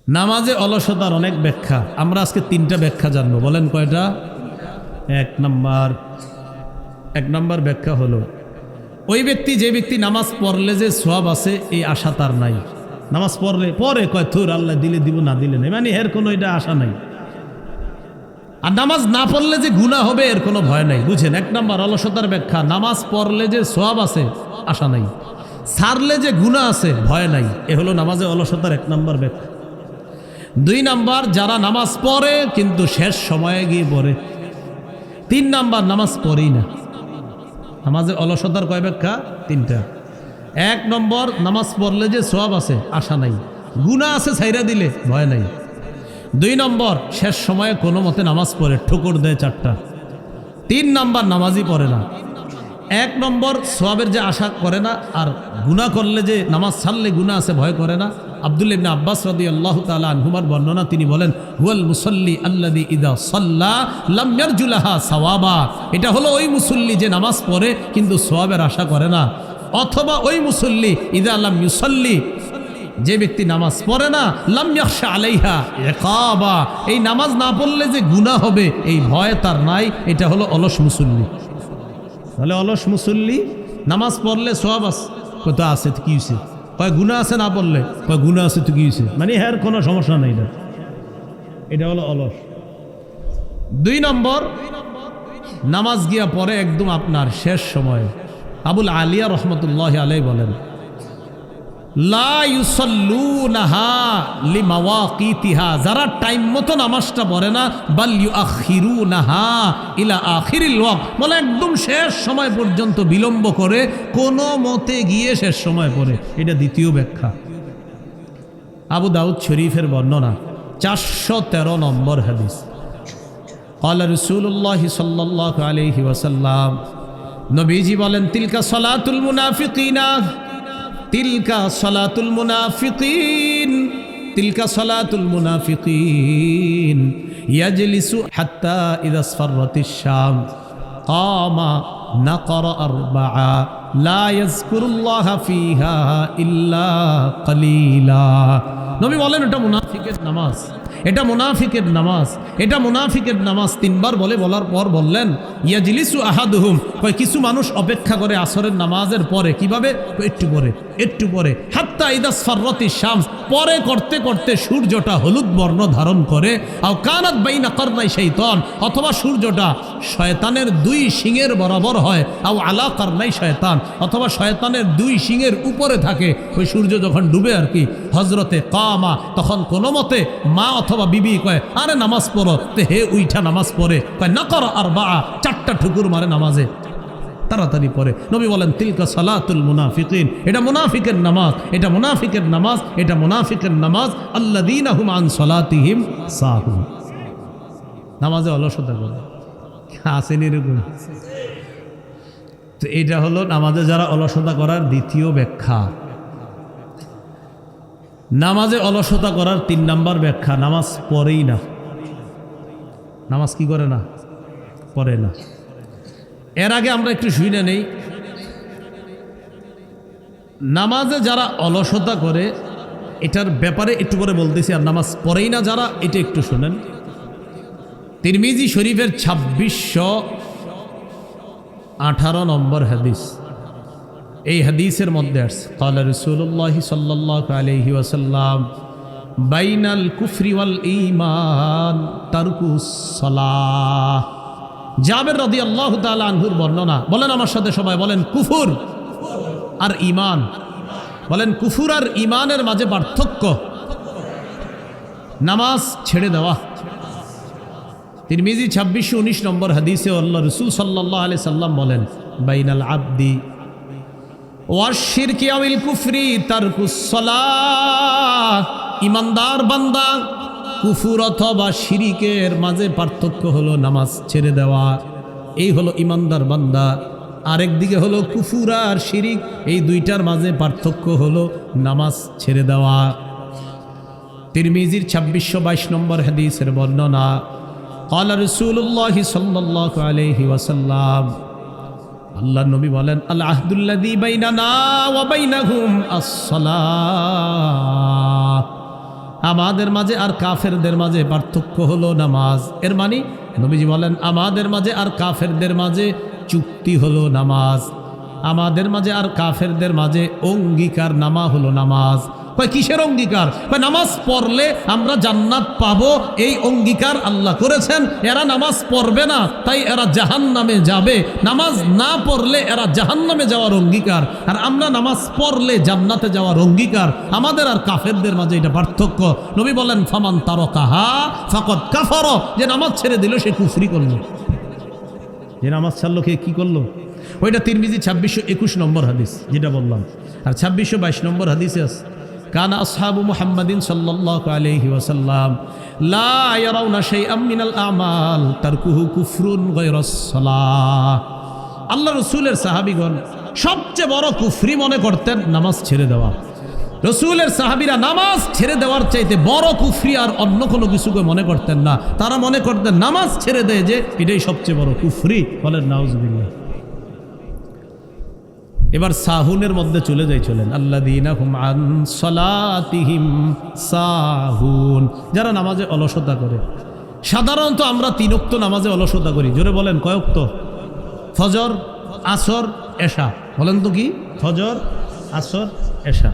নামাজে অলসতার অনেক ব্যাখ্যা, আমরা আজকে তিনটা ব্যাখ্যা জানবো। বলেন কয়টা? এক নম্বর ব্যাখ্যা হলো ওই ব্যক্তি, যে ব্যক্তি নামাজ পড়লে যে সওয়াব আছে এই আশা তার নাই। নামাজ পড়লে পরে কয় থুর আল্লাহ দিলে দিব না দিলে নেই, মানে এর কোনো এটা আশা নাই। আর নামাজ না পড়লে যে গুনাহ হবে এর কোনো ভয় নাই। বুঝেন, এক নম্বর অলসতার ব্যাখ্যা, নামাজ পড়লে যে সওয়াব আছে আশা নাই, ছাড়লে যে গুনাহ আছে ভয় নাই। এ হলো নামাজে অলসতার এক নম্বর ব্যাখ্যা। দুই নাম্বার, যারা নামাজ পড়ে কিন্তু শেষ সময়ে গিয়ে পড়ে। তিন নাম্বার, নামাজ পড়েই না। নামাজে অলসতার কয় ব্যাখ্যা? তিনটা। এক নম্বর, নামাজ পড়লে যে সওয়াব আছে আশা নাই, গুনাহ আছে ছাইরা দিলে ভয় নাই। দুই নম্বর, শেষ সময়ে কোনো মতে নামাজ পড়ে, ঠুকুর দেয় চারটা। তিন নাম্বার, নামাজই পড়ে না। এক নম্বর, সওয়াবের যে আশা করে না, আর গুনাহ করলে যে নামাজ ছাড়লে গুনাহ আছে ভয় করে না। আব্দুল্লাহ ইবনে আব্বাস রাদিয়াল্লাহু তাআলা আনহুমার বর্ণনা, তিনি বলেন হুয়াল মুসাল্লি আল্লাযী ইযা সাল্লা লাম ইয়ারজুলাহা সাওয়াবা। এটা হলো ওই মুসল্লি যে নামাজ পড়ে কিন্তু সওয়াবের আশা করে না। অথবা ওই মুসল্লি ইযা লাম ইউসাল্লি, যে ব্যক্তি নামাজ পড়ে না, লাম ইয়াখশা আলাইহা ইকাবা, এই নামাজ না পড়লে যে গুনাহ হবে এই ভয় তার নাই। এটা হলো অলস মুসল্লি। তাহলে অলস মুসল্লি নামাজ পড়লে সওয়াব আছে, কত আছে তো কি হয়েছে, কয় গুনাহ আছে, না পড়লে কয় গুনাহ আছে তো কি হয়েছে, মানে এর কোনো সমস্যা নেই। এটা হলো অলস। দুই নম্বর, নামাজ গিয়া পরে একদম আপনার শেষ সময়ে। আবুল আলিয়া রহমতুল্লাহি আলাইহি বলেন লা ইউসাল্লুনাহা লিমাওয়াকিতিহা, যারা টাইম মতো নামাজটা পড়ে না, বাল ইউআখিরুনাহা ইলা আখিরিল ওয়াক্ত, বলে একদম শেষ সময় পর্যন্ত বিলম্ব করে, কোনো মতে গিয়ে শেষ সময় পড়ে। এটা দ্বিতীয় ব্যাখ্যা। আবু দাউদ শরীফের বর্ণনা, 413 নম্বর হাদিস। ক্বালা রাসূলুল্লাহ সাল্লাল্লাহু আলাইহি ওয়াসাল্লাম, নবীজি বলেন তিলকা সালাতুল মুনাফিকিনা, তিলকা সালাতুল মুনাফিকিন, তিলকা সালাতুল মুনাফিকিন ইয়াজলিসু হাত্তা ইযা আসফারাতিশ শাম কামা নাকরা আরবাআ লা ইয়াযকুরুল্লাহা ফিহা ইল্লা কালিলা। নবী বলেন এটা মুনাফিকের নামাজ, এটা মুনাফিকের নামাজ, এটা মুনাফিকের নামাজ। তিনবার বলার পর বললেন ইয়াজলিসু আহাদুহুম, কয় কিছু মানুষ অপেক্ষা করে আসরের নামাজের পরে। কিভাবে? একটু পরে হাত্তা ইযা আসফারাতিশ শামস, পরে করতে করতে সূর্যটা হলুদ বর্ণ ধারণ করে। আও কানাত বাইনা কারনাই শাইতান, অথবা সূর্যটা শয়তানের দুই শিঙের বরাবর হয়। আও আলা কারনাই শয়তান, অথবা শয়তানের দুই শিঙের উপরে থাকে। ওই সূর্য যখন ডুবে আর কি, হজরতে কামা, তখন কোনো মতে মা অথবা বিবি কয় আরে নামাজ পড়ো, তে হে উইঠা নামাজ পড়ে, কয় নাকরা আরবাআ, চারটা ঠুকুর মারে নামাজে, তাড়াতাড়ি পড়ে। নবী বলেন তিলকা সালাতুল মুনাফিকিন, এটা মুনাফিকের নামাজ, এটা মুনাফিকের নামাজ, এটা মুনাফিকের নামাজ। আল্লাযীনা হুম আন সালাতিহিম সাহুন, নামাজে অলসতা করে। আসেন এরকম? তো এটা হলো নামাজে যারা অলসতা করার দ্বিতীয় ব্যাখ্যা। নামাজে অলসতা করার 3 নম্বর ব্যাখ্যা, নামাজ পড়েই না। নামাজ কি করে না? পড়ে না। এর আগে আমরা একটু শুনে নেই, নামাজে যারা অলসতা করে এটার ব্যাপারে একটু করে বলতেছি, আর নামাজ পড়েই না যারা, এটা একটু শুনেন। তিরমিজি শরীফের 2618 নম্বর হাদিস, এই হাদিসের মধ্যে আসছে ক্বালা রাসূলুল্লাহ সাল্লাল্লাহু আলাইহি ওয়াসাল্লাম বাইনাল কুফরি ওয়াল ঈমান তারকুস সালাহ। জাবের রাদিয়াল্লাহু তাআলা আনহুর বর্ণনা, বলেন আমার সাথে সবাই বলেন কুফর আর ঈমান। বলেন কুফর আর ঈমানের মাঝে পার্থক্য, নামাজ ছেড়ে দেওয়া। তিরমিজি 2619 নম্বর হাদিসে আল্লাহ রাসূল সাল্লাল্লাহু আলাইহি সাল্লাম বলেন বাইনাল আবদি ওয়াশিরকি আওয়াল কুফরি তারকুস সালাহ, ইমানদার বান্দা কুফর অথবা শিরিকের মাঝে পার্থক্য হলো নামাজ ছেড়ে দেওয়া। এই হলো ইমানদার বান্দা। আরেকদিকে হলো কুফর আর শিরিক, এই দুইটার মাঝে পার্থক্য হলো নামাজ ছেড়ে দেওয়া। তিরমিজির 2622 নম্বর হাদিসের বর্ণনা, ক্বালা রাসূলুল্লাহ সাল্লাল্লাহু আলাইহি ওয়াসাল্লাম, আল্লাহ নবী বলেন আল আহদুল্লাযী বাইনানা ওয়া বাইনাহুম আস-সালাহ, আমাদের মাঝে আর কাফেরদের মাঝে পার্থক্য হলো নামাজ। এর মানে নবীজি বলেন আমাদের মাঝে আর কাফেরদের মাঝে চুক্তি হলো নামাজ, আমাদের মাঝে আর কাফেরদের মাঝে অঙ্গীকার নামা হলো নামাজ। কয় কিসের অঙ্গীকার? কয় নামাজ পড়লে আমরা জান্নাত পাবো, এই অঙ্গীকার আল্লাহ করেছেন। এরা নামাজ পড়বে না তাই এরা জাহান্নামে যাবে, নামাজ না পড়লে এরা জাহান্নামে যাওয়ার অঙ্গীকার, আর আমরা নামাজ পড়লে জান্নাতে যাওয়ার অঙ্গীকার। আমাদের আর কাফেরদের মাঝে এটা পার্থক্য। নবী বলেন ফামান তারাকাহা ফাকাদ কাফার, যে নামাজ ছেড়ে দিল সে কুফরি করলো। যে নামাজ ছাড়লো কে কি করলো? ওইটা তিরমিজি 2621 নম্বর হাদিস যেটা বললাম, আর 2622 নম্বর হাদিসে আছে কানা আসহাবু মুহাম্মাদিন সাল্লাল্লাহু আলাইহি ওয়াসাল্লাম লা ইয়ারাউনা শাইআম মিনাল আমাল তারকুহু কুফরুন গায়রাস সালাহ। আল্লাহ রাসূলের সাহাবীগণ সবচেয়ে বড় কুফরি মনে করতেন নামাজ ছেড়ে দেওয়া। রসুলের সাহাবীরা নামাজ ছেড়ে দেওয়ার চাইতে বড় কুফরি আর অন্য কোনো কিছুকে মনে করতেন না। তারা মনে করতেন নামাজ ছেড়ে দেয় যে এটাই সবচেয়ে বড় কুফরি। বলেন নাউজুবিল্লাহ। এবার সাহুনের মধ্যে চলে চলেন আল্লাযীনা হুম আন সালাতিহিম সাহুন, যারা নামাজে অলসতা করে। সাধারণত আমরা 3 ওয়াক্ত নামাজে অলসতা করি। জোরে বলেন কয় ওয়াক্ত? ফজর, আসর, এশা। বলেন তো কি? ফজর, আসর, এশা।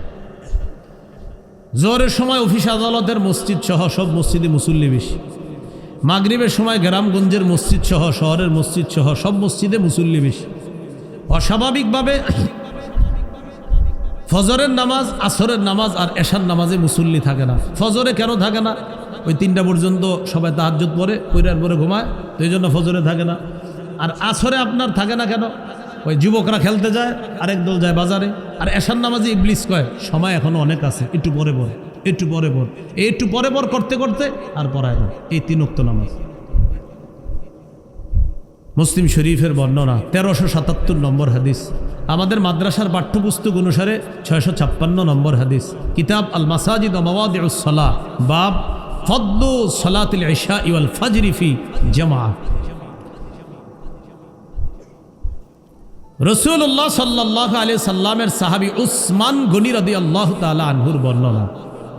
জোহরের সময় অফিস আদালতের মসজিদ সহ সব মসজিদে মুসল্লি বেশি। মাগরিবের সময় গ্রামগঞ্জের মসজিদ সহ শহরের মসজিদ সহ সব মসজিদে মুসল্লি বেশি। অস্বাভাবিকভাবে ফজরের নামাজ, আসরের নামাজ আর এশার নামাজে মুসল্লি থাকে না। ফজরে কেন থাকে না? ওই 3টা পর্যন্ত সবাই তাহাজ্জুদ পড়ে, পইরার পরে ঘুমায়, তো এই জন্য ফজরে থাকে না। আর আসরে আপনার থাকে না কেন? ওই যুবকরা খেলতে যায়, আরেক দল যায় বাজারে। আর এশার নামাজে ইবলিস কয় সময় এখনো অনেক আছে, একটু পরে পর, একটু পরে পর, এই একটু পরে পর করতে করতে আর পড়ায় না। এই 3 ওয়াক্ত নামাজ। মুসলিম শরীফের বর্ণনা 1377 নম্বর হাদিস, আমাদের মাদ্রাসার পাঠ্যপুস্তক অনুসারে 656 নম্বর হাদিস, কিতাব আল মাসাজিদ ওয়া মাওয়াদিউস সালাহ, বাব ফদলু সালাতিল ইশা ওয়াল ফজর ফি জামাআহ। রাসূলুল্লাহ সাল্লাল্লাহু আলাইহি সাল্লামের সাহাবী উসমান গনি রাদিয়াল্লাহু তাআলা আনহুর বর্ণনা,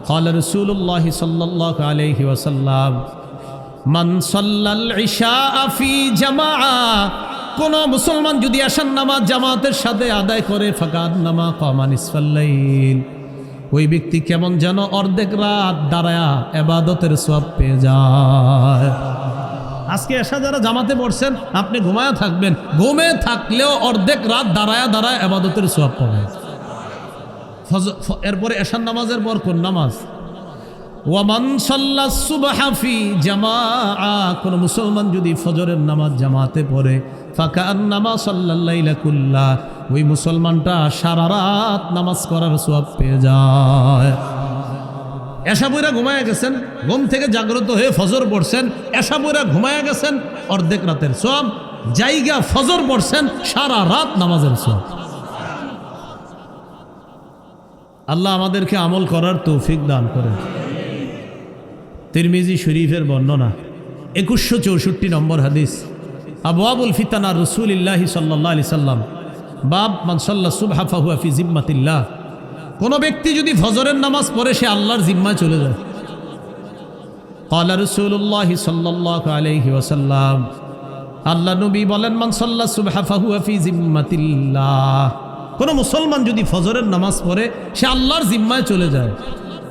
ক্বালা রাসূলুল্লাহ সাল্লাল্লাহু আলাইহি ওয়াসাল্লাম মান সাল্লাল ইশা ফি জামাআহ, কোন মুসলমান যদি এশার নামাজ জামাতের সাথে আদায় করে ফাকাদ নামা কামা নিসফাল লাইল, ওই ব্যক্তি কেমন যেন অর্ধেক রাত দাঁড়ায়া ইবাদতের সওয়াব পেয়ে যায়। আজকে এশা যারা জামাতে পড়ছেন আপনি ঘুমায়া থাকবেন, ঘুমে থাকলেও অর্ধেক রাত দাঁড়ায়া দাঁড়ায় ইবাদতের সওয়াব পাবেন। এরপরে এশার নামাজের পর কোন নামাজ? ওয়ামান সাল্লাস সুবহা ফি জামাআহ, কোন মুসলমান যদি ফজরের নামাজ জামাতে পড়ে ফাকান্নামা সাল্লাল লাইলা কুল্লাহ, ওই মুসলমানটা সারা রাত নামাজ করার সওয়াব পেয়ে যায়। এশা পড়া ঘুমায়া গেছেন, ঘুম থেকে জাগ্রত হয়ে ফজর পড়ছেন, এশা পড়া ঘুমায়া গেছেন, অর্ধেক রাতের সওয়াব। জায়গা ফজর পড়ছেন, সারা রাত নামাজের সওয়াব। আল্লাহ আমাদেরকে আমল করার তৌফিক দান করেন। তিরমিজি শরীফের বর্ণনা 2164 নম্বর হাদিস, আবওয়াবুল ফিতানা রাসূলিল্লাহি সাল্লাল্লাহু আলাইহি সাল্লাম, বাব মান সাল্লা সুবহা ফাহুয়া ফি জিম্মাতিল্লাহ, কোন ব্যক্তি যদি ফজরের নামাজ পড়ে সে আল্লাহর জিম্মায় চলে যায়। ক্বালা রাসূলুল্লাহ সাল্লাল্লাহু আলাইহি ওয়াসাল্লাম, আল্লাহ নবী বলেন মান সাল্লা সুবহা ফাহুয়া ফি জিম্মাতিল্লাহ, কোন মুসলমান যদি ফজরের নামাজ পড়ে সে আল্লাহর জিম্মায় চলে যায়।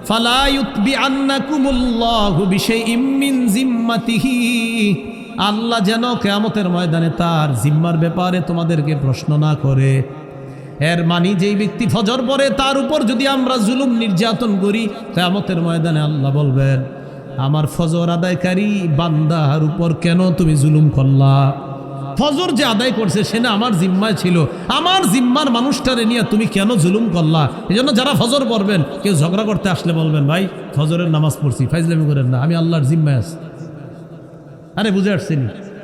ফালা ইউতবিআন্নাকুমুল্লাহু বিশাইইম মিন জিম্মাতিহি, আল্লাহ যেন কিয়ামতের ময়দানে তার জিম্মার ব্যাপারে তোমাদেরকে প্রশ্ন না করে। এর মানে যেই ব্যক্তি ফজর পড়ে তার উপর যদি আমরা জুলুম নির্যাতন করি, কিয়ামতের ময়দানে আল্লাহ বলবেন আমার ফজর আদায়কারী বান্দার উপর কেন তুমি জুলুম করলা? ফজর যে আদায় করছে সে না আমার জিম্মায় ছিল, আমার জিম্মার মানুষটারে নিয়ে তুমি কেন জুলুম করলা? এই জন্য যারা ফজর পড়বেন কেউ ঝগড়া করতে আসলে বলবেন ভাই ফজরের নামাজ পড়ছি, ফাইজলামি করেন না, আমি আল্লাহর জিম্মায় আছি। আরে বুঝে আসছেন?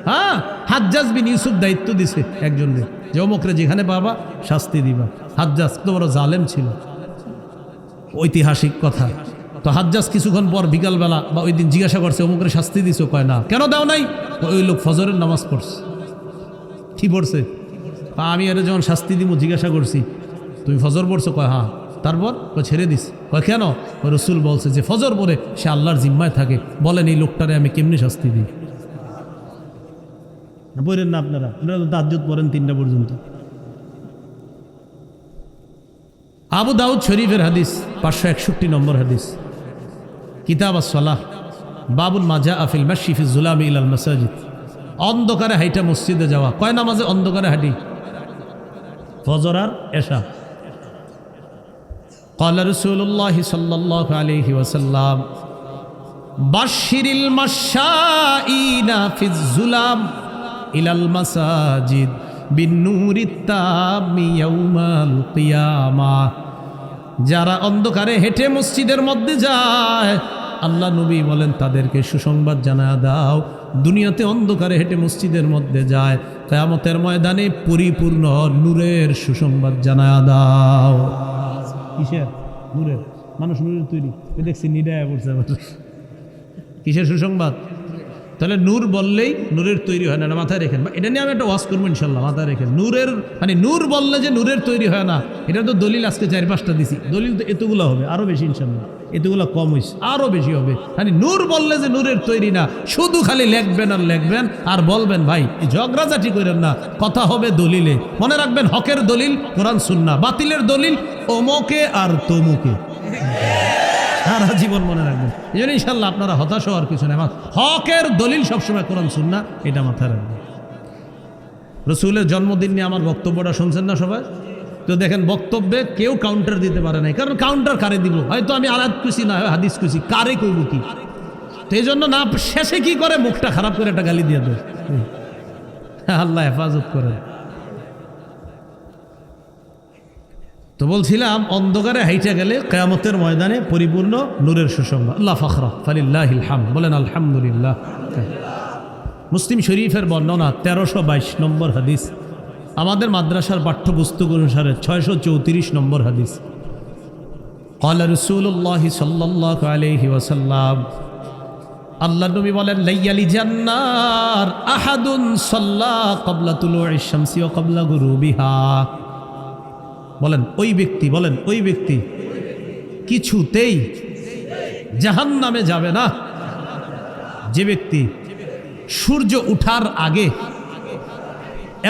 হ্যাঁ, হাজ্জাজ বিন ইউসুফ দায়িত্ব দিছে একজনকে যে অমুকরে যেখানে বাবা শাস্তি দিবা। হাজ্জাজ তো বড় জালেম ছিল, ঐতিহাসিক কথা। তো হাজ্জাজ কিছুক্ষণ পর বিকালবেলা বা ওই দিন জিজ্ঞাসা করছে অমুকরে শাস্তি দিছো? কয় না। কেন দাও নাই? ওই লোক ফজরের নামাজ পড়ছে। কি পড়ছে? আমি এর যখন শাস্তি দিব জিজ্ঞাসা করছি তুমি ফজর পড়ছো? কয় হ্যাঁ। তারপর ও ছেড়ে দিস। কয় কেন? রসুল বলছে যে ফজর পরে সে আল্লাহর জিম্মায় থাকে। বলেন এই লোকটারে আমি কেমনি শাস্তি দিই? বলেন না আপনারা তো তাহাজ্জুদ পড়েন 3টা পর্যন্ত। আবু দাউদ শরীফের হাদিস 561 নম্বর হাদিস, কিতাব আস-সালাহ, বাবুল মাজা আফিল মাশি ফি যুলামি ইলাল মাসাজিদ। অন্ধকারে হাইটা মসজিদে যাওয়া। কয় নামাজে অন্ধকারে হাঁটি? ফজর আর এশা। ক্বালা রাসূলুল্লাহ সাল্লাল্লাহু আলাইহি ওয়াসাল্লাম বাশশিরিল মাশাঈনা ফিজ যুলাম ইলাল মাসাজিদ বিন্নুরিত তামি ইয়াউমাল কিয়ামাহ। যারা অন্ধকারে হেঁটে মসজিদের মধ্যে যায়, আল্লাহ নবী বলেন তাদেরকে সুসংবাদ জানায়া দাও, দুনিয়াতে অন্ধকারে হেঁটে মসজিদের মধ্যে যায়, কিয়ামতের ময়দানে পরিপূর্ণ নূরের সুসংবাদ জানায়া দাও। কিসের? নূরের। মানুষ নূরের তৈরি। দেখছি নিডায় পড়ছে। কিসের সুসংবাদ? তাহলে নূর বললেই নূরের তৈরি হয় না, মাথায় রেখেন। এটা নিয়ে আমি একটা ওয়াজ করবো ইনশাল্লাহ, মাথায় রেখেন। নূরের মানে নূর বললে যে নূরের তৈরি হয় না, এটা তো দলিল আজকে 4-5টা দিছি। দলিল তো এতগুলো হবে, আরো বেশি ইনশাল্লাহ। এতগুলো কম হয়েছে, আরো বেশি হবে। মানে নূর বললে যে নূরের তৈরি না, শুধু খালি লেখবেন আর লেখবেন আর বলবেন ভাই ঝগড়াঝাটি করেন না, কথা হবে দলিলে। মনে রাখবেন হকের দলিল কোরআন সুন্নাহ, বাতিলের দলিল অমুকে আর তমুকে। সারা জীবন মনে রাখবেন। এই জন্য ইনশাল্লাহ আপনারা হতাশ হওয়ার কিছু নেই। হকের দলিল সবসময় কোরআন সুন্নাহ, এটা মাথায় রাখবেন। রসুলের জন্মদিন নিয়ে আমার বক্তব্যটা শুনছেন না সবাই? তো দেখেন বক্তব্যে কেউ কাউন্টার দিতে পারে নাই, কারণ কাউন্টার কারে দিব? হয়তো আমি আয়াত খুশি না হয় হাদিস খুশি, কারে কইব কি? তো এই জন্য না শেষে কি করে মুখটা খারাপ করে একটা গালি দিয়ে দেয়। আল্লাহ হেফাজত করে। তো বলছিলাম অন্ধকারে হাইটা গেলে কিয়ামতের ময়দানে পরিপূর্ণ নূরের সুসংবাদ। আল্লাহ ফাখরা ফালিল্লাহিল হামদ, বলেন আলহামদুলিল্লাহ। মুসলিম শরীফের বর্ণনা 1322 নম্বর হাদিস, আমাদের মাদ্রাসার পাঠ্যপুস্তক অনুসারে 634 নম্বর হাদিস। ক্বালা রাসূলুল্লাহ সাল্লাল্লাহু আলাইহি ওয়াসাল্লাম, আল্লাহ নবী বলেন লাইয়ালি জান্নার আহাদুন সাল্লা ক্বাবলা তুলুইশ শামসি ওয়া ক্বাবলা গুরুবিহা। বলেন ওই ব্যক্তি, বলেন ওই ব্যক্তি কিছুতেই জাহান্নামে যাবে না যে ব্যক্তি সূর্য উঠার আগে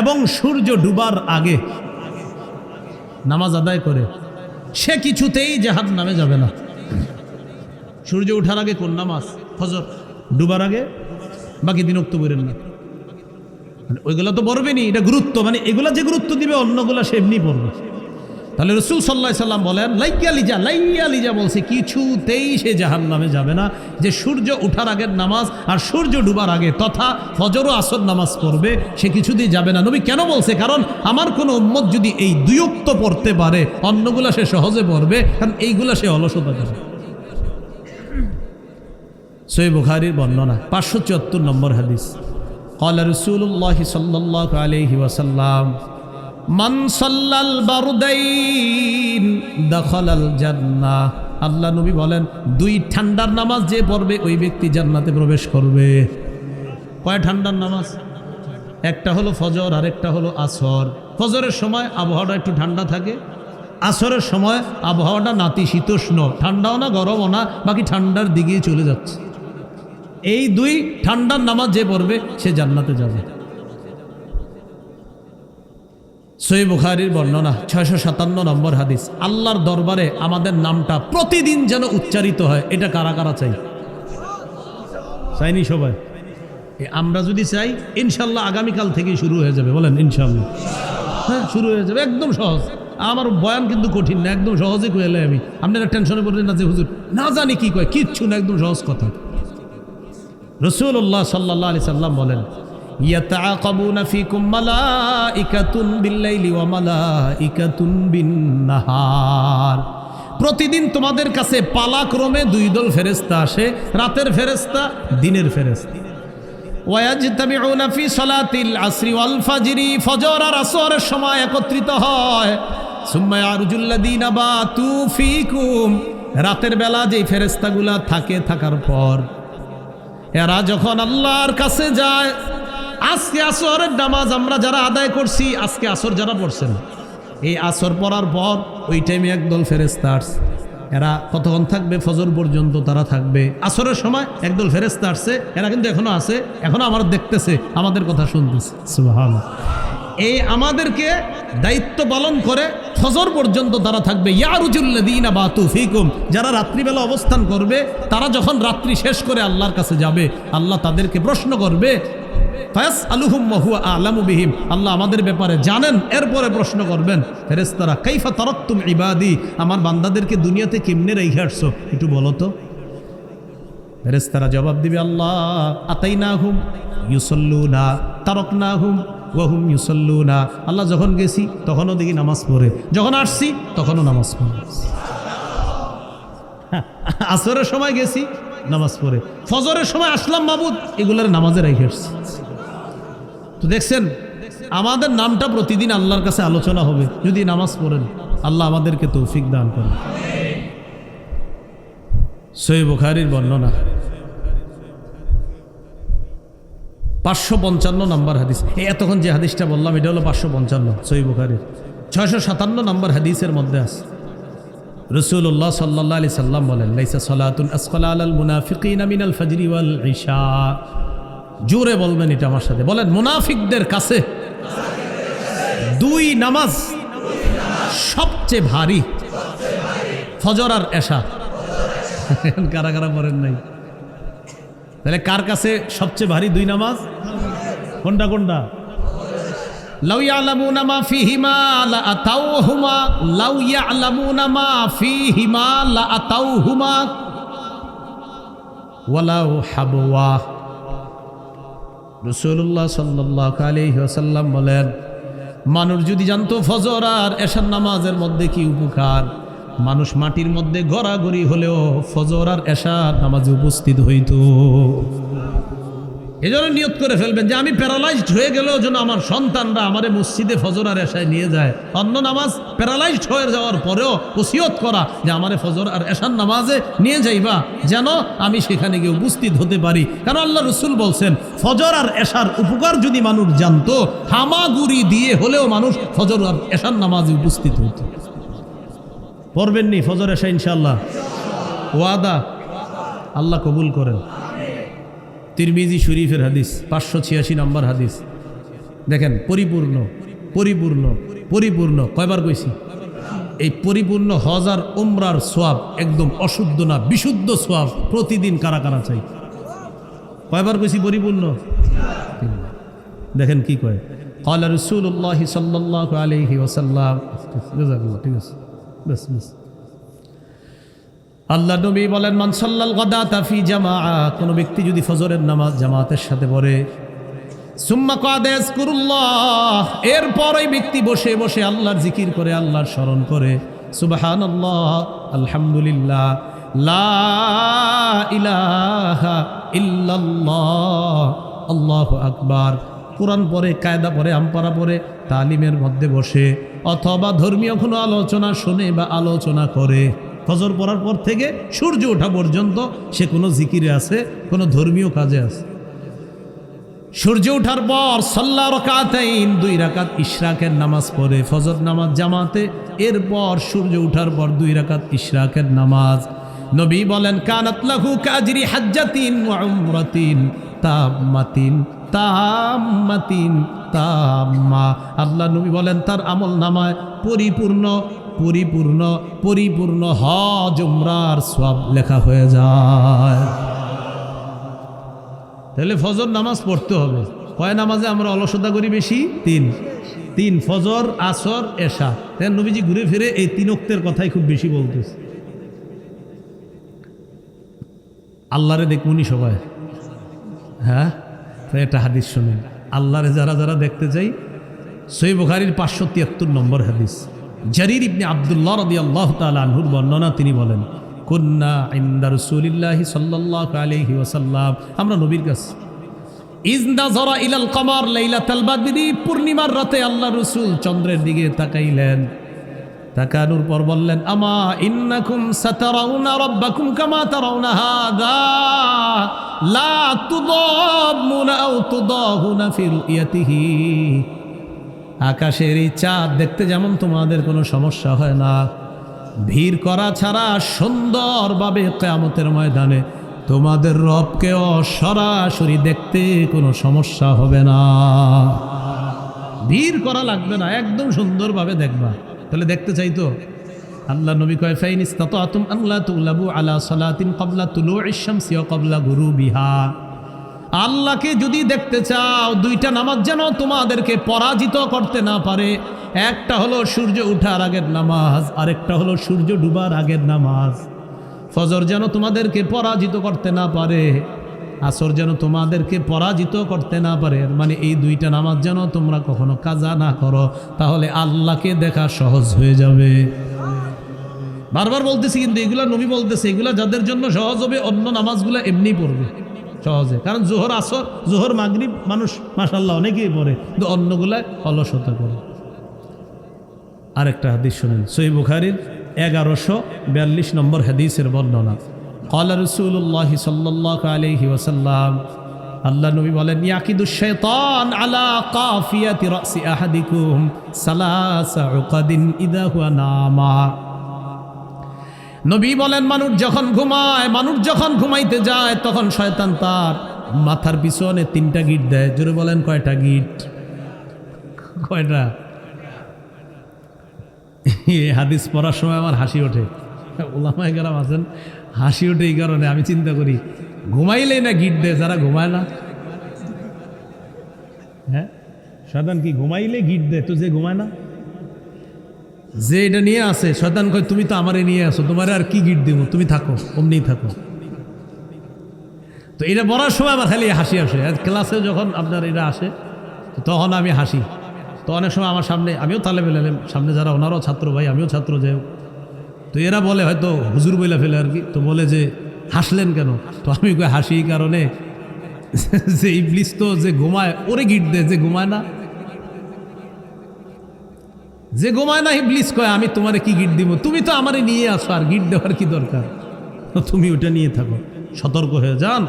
এবং সূর্য ডুবার আগে নামাজ আদায় করে, সে কিছুতেই জাহান্নামে যাবে না। সূর্য উঠার আগে কোন নামাজ? ফজর। ডুবার আগে বাকি দিন ওয়াক্ত করেন না, মানে ওইগুলা তো পড়বেনি, এটা গুরুত্ব, মানে এগুলা যে গুরুত্ব দিবে অন্যগুলা সে এমনি পড়বে। তাহলে রাসূল সাল্লাল্লাহু আলাইহি সাল্লাম বলেন লাইয়ালিজা বলছে কিছুতেই সে জাহান্নামে যাবে না যে সূর্য উঠার আগের নামাজ আর সূর্য ডুবার আগে তথা ফজর ও আসর নামাজ পড়বে, সে কিছুতেই যাবে না। নবী কেন বলছে? কারণ আমার কোনো উম্মত যদি এই 2 ওয়াক্ত পড়তে পারে, অন্যগুলা সে সহজে পড়বে, কারণ এইগুলা সে অলসতা করে। সহিহ বুখারীর বর্ণনা 574 নম্বর হাদিস। ক্বালা রাসূলুল্লাহ সাল্লাল্লাহু আলাইহি ওয়াসাল্লাম মান সাল্লাল বারদাইন দাখালাল জান্নাহ। আল্লাহ নবী বলেন 2 ঠান্ডার নামাজ যে পড়বে ওই ব্যক্তি জান্নাতে প্রবেশ করবে। কয় ঠান্ডার নামাজ? একটা হলো ফজর আর একটা হলো আসর। ফজরের সময় আবহাওয়াটা একটু ঠান্ডা থাকে, আসরের সময় আবহাওয়াটা নাতিশীতোষ্ণ, ঠান্ডাও না গরমও না, বাকি ঠান্ডার দিকেই চলে যাচ্ছে। এই 2 ঠান্ডার নামাজ যে পড়বে সে জান্নাতে যাবে। সহিহ বুখারীর বর্ণনা 657 নম্বর হাদিস। আল্লাহর দরবারে আমাদের নামটা প্রতিদিন যেন উচ্চারিত হয়, এটা কারা কারা চাই? চাইনি সবাই? আমরা যদি চাই ইনশাল্লাহ আগামীকাল থেকেই শুরু হয়ে যাবে। বলেন ইনশাল্লাহ। হ্যাঁ, শুরু হয়ে যাবে, একদম সহজ। আমার বয়ান কিন্তু কঠিন না, একদম সহজে কইলে আমি। আপনারা টেনশনে পড়লেন না যে হুজুর না জানি কি কয়, কিচ্ছু না, একদম সহজ কথা। রাসূলুল্লাহ সাল্লাল্লাহু আলাইহি সাল্লাম বলেন ইয়াতাআকাবুনা ফীকুম মালাইকাতুন বিল-লাইলি ওয়া মালাইকাতুন বিন-নাহার। প্রতিদিন তোমাদের কাছে পালাক্রমে 2 দল ফেরেশতা আসে, রাতের ফেরেশতা, দিনের ফেরেশতা। ওয়ায়াজতামিউনা ফি সালাতিল আসরি ওয়াল ফাজরি, ফজর আর আসরের সময় একত্রিত হয়। সুম্মা ইয়ারজুল্লাযীনা বাতু ফীকুম, রাতের বেলা যেই ফেরেশতাগুলা থাকে, থাকার পর এরা যখন আল্লাহর কাছে যায়, আজকে আসরের নামাজ আমরা যারা আদায় করছি, আজকে আসর যারা পড়ছেন এই আসর পড়ার পর ওই টাইমে একদল ফেরেশতা আসছে। এরা কতক্ষণ থাকবে? ফজর পর্যন্ত তারা থাকবে। আসরের সময় একদল ফেরেশতা আসছে, এরা কিন্তু এখনো আছে, এখনো আমার দেখতেছে, আমাদের কথা শুনতেছে। সুবহানাল্লাহ। এই আমাদেরকে দায়িত্ব পালন করে ফজর পর্যন্ত তারা থাকবে। ইয়ারুজুল্লাযীনা বাতু ফীকুম, যারা রাত্রিবেলা অবস্থান করবে, তারা যখন রাত্রি শেষ করে আল্লাহর কাছে যাবে, আল্লাহ তাদেরকে প্রশ্ন করবে, ফায়াসআলুহুম ওয়া হুয়া আ'লামু বিহিম, আল্লাহ আমাদের ব্যাপারে জানেন, এরপরে প্রশ্ন করবেন ফেরেশতারা, কাইফা তারাকতুম ইবাদি, আমার বান্দাদেরকে দুনিয়াতে কেমনে রেখে আসছো একটু বলো তো। ফেরেশতারা জবাব দিবে, আল্লাহ আতাইনাহুম ইউসাল্লুনা তারাকনাহুম ওয়া হুম ইউসাল্লুনা, আল্লাহ যখন গেছি তখনও দেখি নামাজ পড়ে, যখন আসছি তখনও নামাজ পড়ে। আসরের সময় গেছি নামাজ পড়ে, ফজরের সময় আসলাম মাবুদ, এগুলোর নামাজে রেখে আসছি। তো দেখছেন, আমাদের নামটা প্রতিদিন আল্লাহর কাছে আলোচনা হবে যদি নামাজ পড়েন। আল্লাহ আমাদেরকে তৌফিক দান করেন। সহিহ বুখারীর বর্ণনা 555 নম্বর হাদিস। এতক্ষণ যে হাদিসটা বললাম এটা হলো 555 সহিহ বুখারীর। 657 নম্বর হাদিসের মধ্যে আছে, রাসূলুল্লাহ সাল্লাল্লাহু আলাইহি সাল্লাম বলেন, লাইসা সালাতুন আসকালা আলাল মুনাফিকিনা মিনাল ফাজরি ওয়াল ইশা। জোরে বলবেন এটা আমার সাথে, বলেন, মুনাফিকদের কাছে দুই নামাজ সবচেয়ে ভারী, ফজর আর এশা। কারা কারা পড়েন নাই? তাহলে কার কাছে সবচেয়ে ভারী দুই নামাজ? কোনটা কোনটা? লাউ ইয়ালামুনা মা ফীহিমা লা আতাউহুমা, লাউ ইয়ালামুনা মা ফীহিমা লা আতাউহুমা ওয়ালাউ হাবওয়া। রাসূলুল্লাহ সাল্লাল্লাহু আলাইহি ওয়াসাল্লাম বলেন, মানুষ যদি জানতো ফজর আর এশার নামাজের মধ্যে কি উপকার, মানুষ মাটির মধ্যে গড়াগড়ি হলেও ফজর আর এশার নামাজে উপস্থিত হইত। এজন্য নিয়ত করে ফেলবেন যে আমি প্যারালাইজড হয়ে গেলেও যেন আমার সন্তানরা আমারে মসজিদে ফজর আর এশায় নিয়ে যায়। অন্য নামাজ প্যারালাইজড হয়ে যাওয়ার পরেও ওসিয়ত করা যে আমারে ফজর আর এশার নামাজে নিয়ে যাইবা, যেন আমি সেখানে গিয়ে উপস্থিত হতে পারি। কারণ আল্লাহ রসুল বলছেন, ফজর আর এশার উপকার যদি মানুষ জানতো, হামাগুড়ি দিয়ে হলেও মানুষ ফজর আর এশার নামাজে উপস্থিত হতো। পড়বেননি ফজর এশা ইনশাআল্লাহ? ওয়াদা? আল্লাহ কবুল করেন। তিরমিজি শরীফের হাদিস 586 নম্বর হাদিস। দেখেন, পরিপূর্ণ পরিপূর্ণ পরিপূর্ণ, কয়বার কইছি? এই পরিপূর্ণ হজ আর উমরার সোয়াব, একদম অশুদ্ধ না বিশুদ্ধ সোয়াব প্রতিদিন কারা কারা চাই? কয়বার কইছি পরিপূর্ণ? দেখেন কি কয়, ক্বালা রাসূলুল্লাহ সাল্লাল্লাহু আলাইহি ওয়াসাল্লাম। ঠিক আছে, বাস বাস। আল্লাহ নবী বলেন, মান সাল্লাল গাদাতা ফি জামাআ, কোন ব্যক্তি যদি ফজরের নামাজ জামাতের সাথে পড়ে, সুম্মা কাদা ইয়াজকুরুল্লাহ, এরপর ওই ব্যক্তি বসে বসে আল্লাহর জিকির করে, আল্লাহর স্মরণ করে, সুবহানাল্লাহ, আলহামদুলিল্লাহ, লা ইলাহা ইল্লাল্লাহ, আল্লাহু আকবার, কোরআন পড়ে, কায়দা পড়ে, আমপারা পড়ে, তালিমের মধ্যে বসে, অথবা ধর্মীয় কোনো আলোচনা শুনে বা আলোচনা করে, ফজর পড়ার পর থেকে সূর্য ওঠা পর্যন্ত সে কোনো জিকিরে আছে, কোনো ধর্মীয় কাজে আছে। সূর্য ওঠার পর সাল্লা রাকাতাইন, 2 রাকাত ইশরাকের নামাজ পড়ে, ফজর নামাজ জামাতে, এরপর সূর্য ওঠার পর 2 রাকাত ইশরাকের নামাজ। নবী বলেন, কানাত লাহু কাজরি হাজ্জাতিন ওয়া উমরাতিন তাম্মাতিন তাম্মাতিন তাম্মা। আল্লাহ নবী বলেন, তার আমল নামায় পরিপূর্ণ পরিপূর্ণ পরিপূর্ণ হজ উমরার সওয়াব লেখা হয়ে যায়। তাহলে ফজর নামাজ পড়তে হবে। কয় নামাজে আমরা অলসতা করি বেশি? তিন, ফজর, আসর, এশা। তাই নবীজি ঘুরে ফিরে এই 3 ওয়াক্তের কথাই খুব বেশি বলতেছে। আল্লাহরে দেখুনি সবাই, হ্যাঁ? তাই একটা হাদিস শুনেন, আল্লাহরে যারা যারা দেখতে চাই, সহিহ বুখারীর 573 নম্বর হাদিস। জারির ইবনে আব্দুল্লাহ রাদিয়াল্লাহু তাআলা আনহুর বর্ণনা, তিনি বলেন, কুন্না ইনদা রাসূলিল্লাহি সাল্লাল্লাহু আলাইহি ওয়াসাল্লাম, আমরা নবীর কাছে, ইজ নাযারা ইলাল কমার লাইলাতাল বদরি, পূর্ণিমার রাতে আল্লাহ রাসূল চন্দ্রের দিকে তাকাইলেন, তাকানোর পর বললেন, আমা ইন্নাকুম সাতারাউনা রাব্বাকুম কামা তারাউনা হাযা লা তুদামুনা আও তুদাহুনা ফি রুয়াতিহি। আকাশের এই চাঁদ দেখতে যেমন তোমাদের কোনো সমস্যা হয় না, ভিড় করা ছাড়া সুন্দরভাবে কিয়ামতের ময়দানে তোমাদের রবকেও সরাসরি দেখতে কোনো সমস্যা হবে না। ভিড় করা লাগবে না, একদম সুন্দরভাবে দেখবা। তাহলে দেখতে চাইতো আল্লাহ নবী কয় ফাইন ইসতাতাতুম আন লা তুগলাবু আলা সালাতিন ক্বাবলা তুলুইশ শামসি ওয়া ক্বাবলা গুরুবিহা। আল্লাহকে যদি দেখতে চাও, দুইটা নামাজ যেন তোমাদেরকে পরাজিত করতে না পারে। একটা হলো সূর্য ওঠার আগের নামাজ, আরেকটা হলো সূর্য ডুবার আগের নামাজ। ফজর যেন তোমাদেরকে পরাজিত করতে না পারে, আসর যেন তোমাদেরকে পরাজিত করতে না পারে। মানে এই দুইটা নামাজ যেন তোমরা কখনো কাজা না করো, তাহলে আল্লাহকে দেখা সহজ হয়ে যাবে। বারবার বলতেছি, কিন্তু এগুলা নবী বলতেছে, এগুলা যাদের জন্য সহজ হবে, অন্য নামাজগুলা এমনি পড়বে সহজে। কারণ জোহর আসর, জোহর মাগরিব মানুষ মাশাআল্লাহ অনেকেই পড়ে, কিন্তু অন্যগুলা অলসতা করে। আরেকটা হাদিস শুনেন, সহিহ বুখারীর 1142 নম্বর হাদিসের বর্ণনা। ক্বালা রাসূলুল্লাহ সাল্লাল্লাহু আলাইহি ওয়াসাল্লাম, আল্লাহ নবী বলেন, ইয়াকিদুশ শাইতান আলা কাফিয়াতি রাসি আহাদিকুম সালাসা উকাদিন ইদা হুয়া নামা। নবী বলেন, মানুষ যখন ঘুমায়, মানুষ যখন ঘুমাইতে যায়, তখন শয়তান তার মাথার পিছনে 3টা গিট দেয়। জোরে বলেন, কয়টা গিট? কয়টা? এই হাদিস পড়ার সময় আমার হাসি ওঠে। ওলামায়ে কেরাম আছেন, হাসি ওঠে এই কারণে, আমি চিন্তা করি ঘুমাইলেই না গিট দেয় যারা ঘুমায় না। হ্যাঁ, শয়তান কি ঘুমাইলে গিট দেয়? তো যে ঘুমায় না, যে এটা নিয়ে আসে, শয়তান কয় তুমি তো আমারে নিয়ে আসো, তোমারে আর কি গিট দিব, তুমি থাকো, অমনি থাকো। তো এটা পড়ার সময় আমার খালি হাসি আসে। ক্লাসে যখন আপনার এটা আসে তখন আমি হাসি। তো অনেক সময় আমার সামনে, আমিও তালেবে এলেম, সামনে যারা ওনারাও ছাত্র ভাই, আমিও ছাত্র যাই, তো এরা বলে হয়তো হুজুর বইলা ফেলে আর কি, তো বলে যে হাসলেন কেন? তো আমি কই হাসি এই কারণে যে ইবলিস তো যে ঘুমায় ওরে গিট দেয়, যে ঘুমায় না, যে ঘুমায় না ইবলিস কয় আমি তোমারে কি গিট দিব, তুমি তো আমারে নিয়ে আসো, আর গিট দেওয়ার কি দরকার, তুমি ওটা নিয়ে থাকো। সতর্ক হয়ে যান।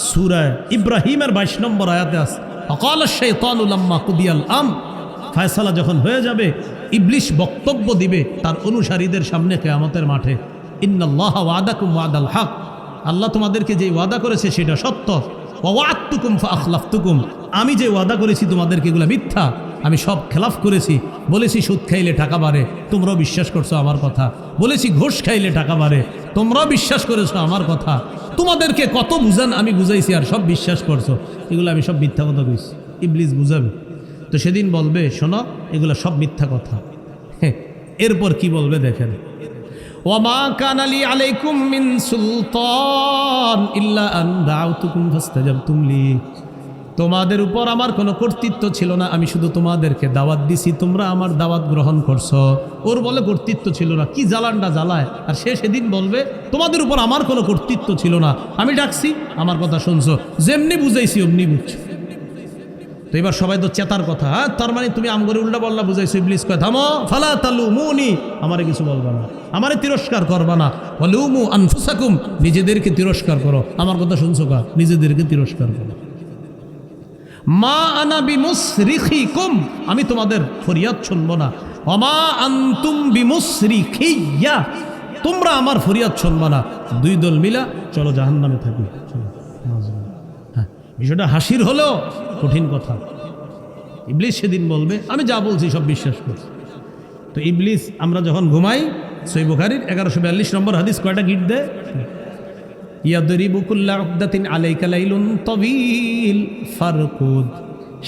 সূরা ইব্রাহিমের 22 নম্বর আয়াতে আছে, আকালা শাইতানু লাম্মা কুদিয়াল আমর, ফয়সালা যখন হয়ে যাবে, ইবলিস বক্তব্য দিবে তার অনুসারীদের সামনে কিয়ামতের মাঠে, ইন্নাল্লাহা ওয়াদাকুম ওয়াদাল হক, আল্লাহ তোমাদেরকে যে ওয়াদা করেছে সেটা সত্য, ওয়া ওয়া'আদতুকুম ফাআখলাফতুকুম, আমি যে ওয়াদা করেছি তোমাদেরকে এগুলো মিথ্যা, আমি সব খেলাফ করেছি। বলেছি সুদ খাইলে টাকা বাড়ে, তোমরাও বিশ্বাস করছো আমার কথা। বলেছি ঘুষ খাইলে টাকা বাড়ে, তোমরাও বিশ্বাস করেছো আমার কথা। তোমাদেরকে কত বুঝান আমি বুঝাইছি, আর সব বিশ্বাস করছো। এগুলো আমি সব মিথ্যা কথা কইছি, ইবলিস বুঝাবে। তো সেদিন বলবে, শোনো এগুলো সব মিথ্যা কথা। এরপর কি বলবে দেখেন, ওয়ামা কানা লি আলাইকুম মিন সুলতান ইল্লা আন দাউতুকুম ফাস্তাজাবতুম লি, তোমাদের উপর আমার কোনো কর্তৃত্ব ছিল না, আমি শুধু তোমাদেরকে দাওয়াত দিছি, তোমরা আমার দাওয়াত গ্রহণ করছো। ওর বলে কর্তৃত্ব ছিল না, কি জ্বালানটা জ্বালায়। আর সে সেদিন বলবে তোমাদের উপর আমার কোনো কর্তৃত্ব ছিল না, আমি ডাকছি, আমার কথা শুনছো, যেমনি বুঝাইছি অমনি বুঝছো। তো এবার সবাই তো চেতার কথা, হ্যাঁ তার মানে তুমি আমগরে উল্টা বল্লা বুঝাইছো। ইবলিস কয় থামো, ফালা তালুমুনি, আমারে কিছু বলবা না, আমারে তিরস্কার করবা না, ওয়ালুমু আনফুসাকুম, নিজেদেরকে তিরস্কার করো। আমার কথা শুনছো কা? নিজেদেরকে তিরস্কার করো। মা আনা বিমুসরিখিকুম, আমি তোমাদের ফরিয়াদ শুনবো না। ওমা আনতুম বিমুসরিখিয়া, তোমরা আমার ফরিয়াদ শুনবো না। দুই দল মিলা চলো জাহান্নামে থাকি। হ্যাঁ, বিষয়টা হাসির হলো কঠিন কথা। ইবলিস সেদিন বলবে আমি যা বলছি সব বিশ্বাস করছি। তো ইবলিস, আমরা যখন ঘুমাই, সহিহ বুখারীর 1142 নম্বর হাদিস, কয়টা গিট দেয়? ইয়াদরিবু কুল্লা উকদাতিন আলাইকা লাইলুন তাওয়ীল ফারকুদ,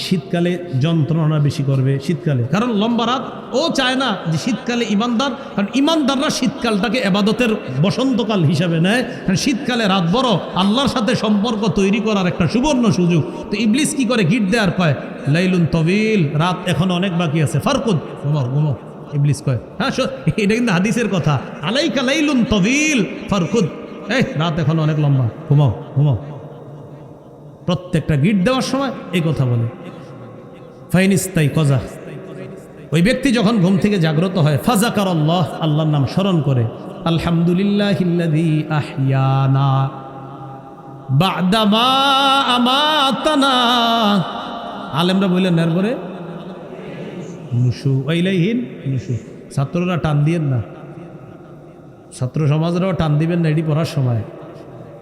শীতকালে যন্ত্রণা বেশি করবে শীতকালে, কারণ লম্বা রাত। ও চায় না যে শীতকালে ইমানদার, কারণ ইমানদাররা শীতকালটাকে ইবাদতের বসন্তকাল হিসাবে নেয়, কারণ শীতকালে রাত বড়, আল্লাহর সাথে সম্পর্ক তৈরি করার একটা সুবর্ণ সুযোগ। তো ইবলিস কি করে? গিট দেওয়ার কয় লাইলুন তাওয়ীল, রাত এখন অনেক বাকি আছে, ফারকুদ, ঘুমাও ঘুমাও। ইবলিস কয় হ্যাঁ, এটা কিন্তু হাদিসের কথা, আলাইকা লাইলুন তাওয়ীল ফারকুদ, এই রাত এখন অনেক লম্বা, ঘুমাও ঘুমাও। প্রত্যেকটা গিট দেওয়ার সময় এই কথা বলে। ফাইনিস্তাই কজা, ওই ব্যক্তি যখন ঘুম থেকে জাগ্রত হয়, ফাজাকার আল্লাহ, আল্লাহর নাম স্মরণ করে, আলহামদুলিল্লাহিল্লাযী আহইয়ানা বা'দামা আমাতানা। আলেমরা বললেন এরপরে নুশু ওয়াইলাইহিন নুশু। ছাত্ররা টান দিয়েন না, ছাত্র সমাজরাও টান দিবেন না এটি পড়ার সময়।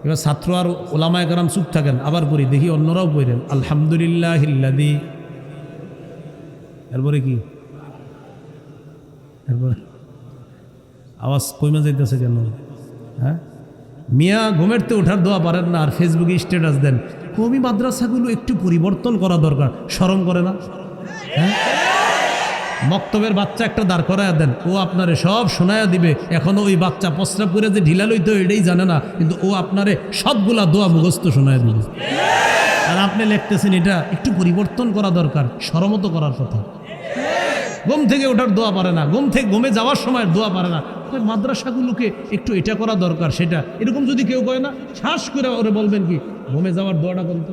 এবার ছাত্র আর ওলামায়ে কেরাম চুপ থাকেন, আবার পড়ি দেখি অন্যরাও পড়েন আলহামদুলিল্লাহিল্লাযী। এরপরে কি? এরপরে আওয়াজ কইমা যাইতেছে কেন? হ্যাঁ, মিয়া ঘুমেরতে ওঠার দোয়া পারেন না আর ফেসবুকে স্ট্যাটাস দেন। কওমি মাদ্রাসাগুলো একটু পরিবর্তন করা দরকার, শরম করে না? হ্যাঁ, মক্তবের বাচ্চা একটা দাঁড় করায় দেন, ও আপনারে সব শোনায়া দিবে। এখনো ওই বাচ্চা প্রস্রাব করে যে ঢিলা লইতো এটাই জানে না, কিন্তু ও আপনারে সবগুলা দোয়া মুখস্থ শোনায় দিবে। আর আপনি লিখতেছেন এটা একটু পরিবর্তন করা দরকার, শরমও তো করার কথা। ঘুম থেকে ওঠার দোয়া পারে না, ঘুমে যাওয়ার সময় দোয়া পারে না। মাদ্রাসাগুলোকে একটু এটা করা দরকার সেটা, এরকম যদি কেউ কয় না, শ্বাস করে ওরে বলবেন কি ঘুমে যাওয়ার দোয়াটা বলতো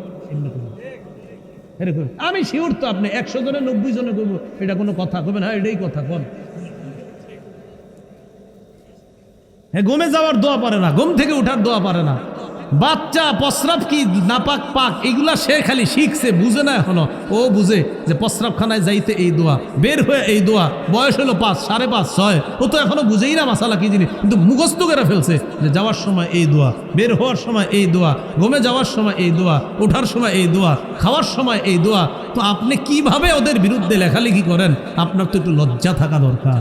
এরকম। আমি শিওর তো আপনি 100 জনে 90 জনে করবো এটা কোনো কথা কবেন, হ্যাঁ এটাই কথা কন। হ্যাঁ, ঘুমে যাওয়ার দোয়া পারে না, ঘুম থেকে ওঠার দোয়া পারে না। বাচ্চা প্রস্রাব কি নাপাক পাক এগুলা সে খালি শিখছে, বুঝে না এখনো। ও বুঝে যে প্রস্রাবখানায় যাইতে এই দোয়া, বের হয়ে এই দোয়া। বয়স হলো 5, 5.5, 6, ও তো এখনো বুঝেই না মাসালা কি জিনিস, কিন্তু মুখস্থ করে ফেলছে যে যাওয়ার সময় এই দোয়া, বের হওয়ার সময় এই দোয়া, ঘুমে যাওয়ার সময় এই দোয়া, ওঠার সময় এই দোয়া, খাওয়ার সময় এই দোয়া। তো আপনি কিভাবে ওদের বিরুদ্ধে লেখালেখি করেন? আপনার তো একটু লজ্জা থাকা দরকার।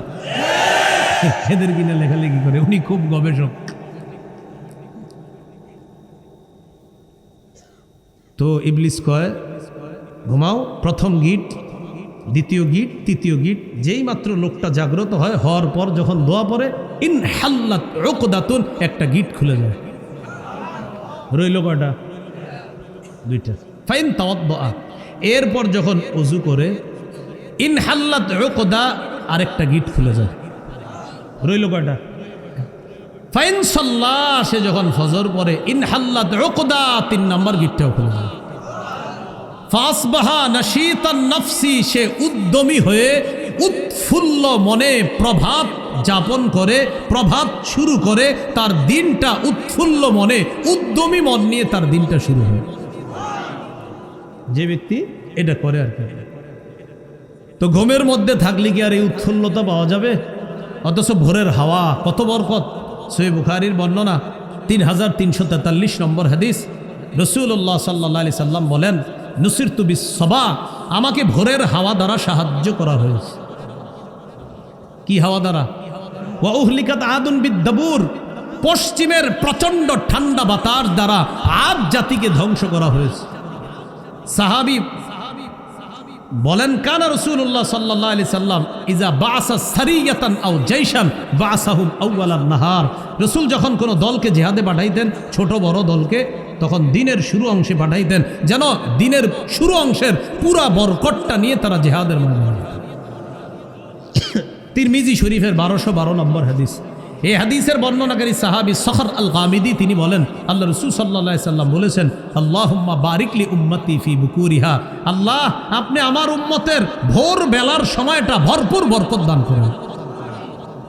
এদের কিনা লেখালেখি করে, উনি খুব গবেষক। তো ইবলিস কয় ঘুমাও, প্রথম গিট, দ্বিতীয় গিট, তৃতীয় গিট। যেই মাত্র লোকটা জাগ্রত হয়, হওয়ার পর যখন দোয়া পড়ে ইনহাল্লাত উকদাতুন, একটা গিট খুলে যায়। রইল কয়টা? 2টা। ফাইন তাওয়াদ্দা, এরপর যখন ওযু করে ইনহাল্লাত উকদা, আরেকটা গিট খুলে যায়। রইল কয়টা? ফাইন সাল্লাহ, সে যখন ফজর পড়ে ইনহাল্লাত উকদা, 3 নম্বর গিটটাও খুলে যায়। ফাসবাহা নাশীতান নাফসি, সে উদ্যমী হয়ে উৎফুল্ল মনে প্রভাত যাপন করে, প্রভাত শুরু করে। তার দিনটা উৎফুল্ল মনে, উদ্যমী মন নিয়ে তার দিনটা শুরু হয়। যে ব্যক্তি এটা করে আর কি। তো ঘুমের মধ্যে থাকলে কি আর এই উৎফুল্লতা পাওয়া যাবে? অথচ ভোরের হাওয়া কত বরকত। সহিহ বুখারীর বর্ণনা 3343 নম্বর হাদিস, রাসূলুল্লাহ সাল্লাল্লাহু আলাইহি সাল্লাম বলেন, নুসিরতু বিস-সাবা, আমাকে ভোরের হাওয়া দ্বারা সাহায্য করা হয়েছে। কি হাওয়া দ্বারা? ওয়া উহলিকাত আদুন বিদ-দাবুর, পশ্চিমের প্রচণ্ড ঠান্ডা বাতাস দ্বারা আদ জাতিকে ধ্বংস করা হয়েছে। সাহাবী বলেন, কানা রাসূলুল্লাহ সাল্লাল্লাহু আলাইহি সাল্লাম ইজা বাআসা সারিয়াতান আও জাইশান বাআসাহুম আউয়ালান নাহার, রাসূল যখন কোনো দলকে জিহাদে পাঠাইতেন, ছোট বড় দলকে, তখন দিনের শুরু অংশে পাঠাইতেন, যেন দিনের শুরু অংশের পুরা বরকতটা নিয়ে তারা জিহাদের ময়দানে। তিরমিজি শরীফের 1212 নম্বর হাদিস। এই হাদিসের বর্ণনাকারী সাহাবী সখর আল গামিদি তিনি বলেন, আল্লাহ রাসূল সাল্লাল্লাহু আলাইহি সাল্লাম বলেছেন, আল্লাহুম্মা বারিক লি উম্মতি ফি বুকুরিহা, আল্লাহ আপনি আমার উম্মতের ভোর বেলার সময়টা ভরপুর বরকত দান করেন।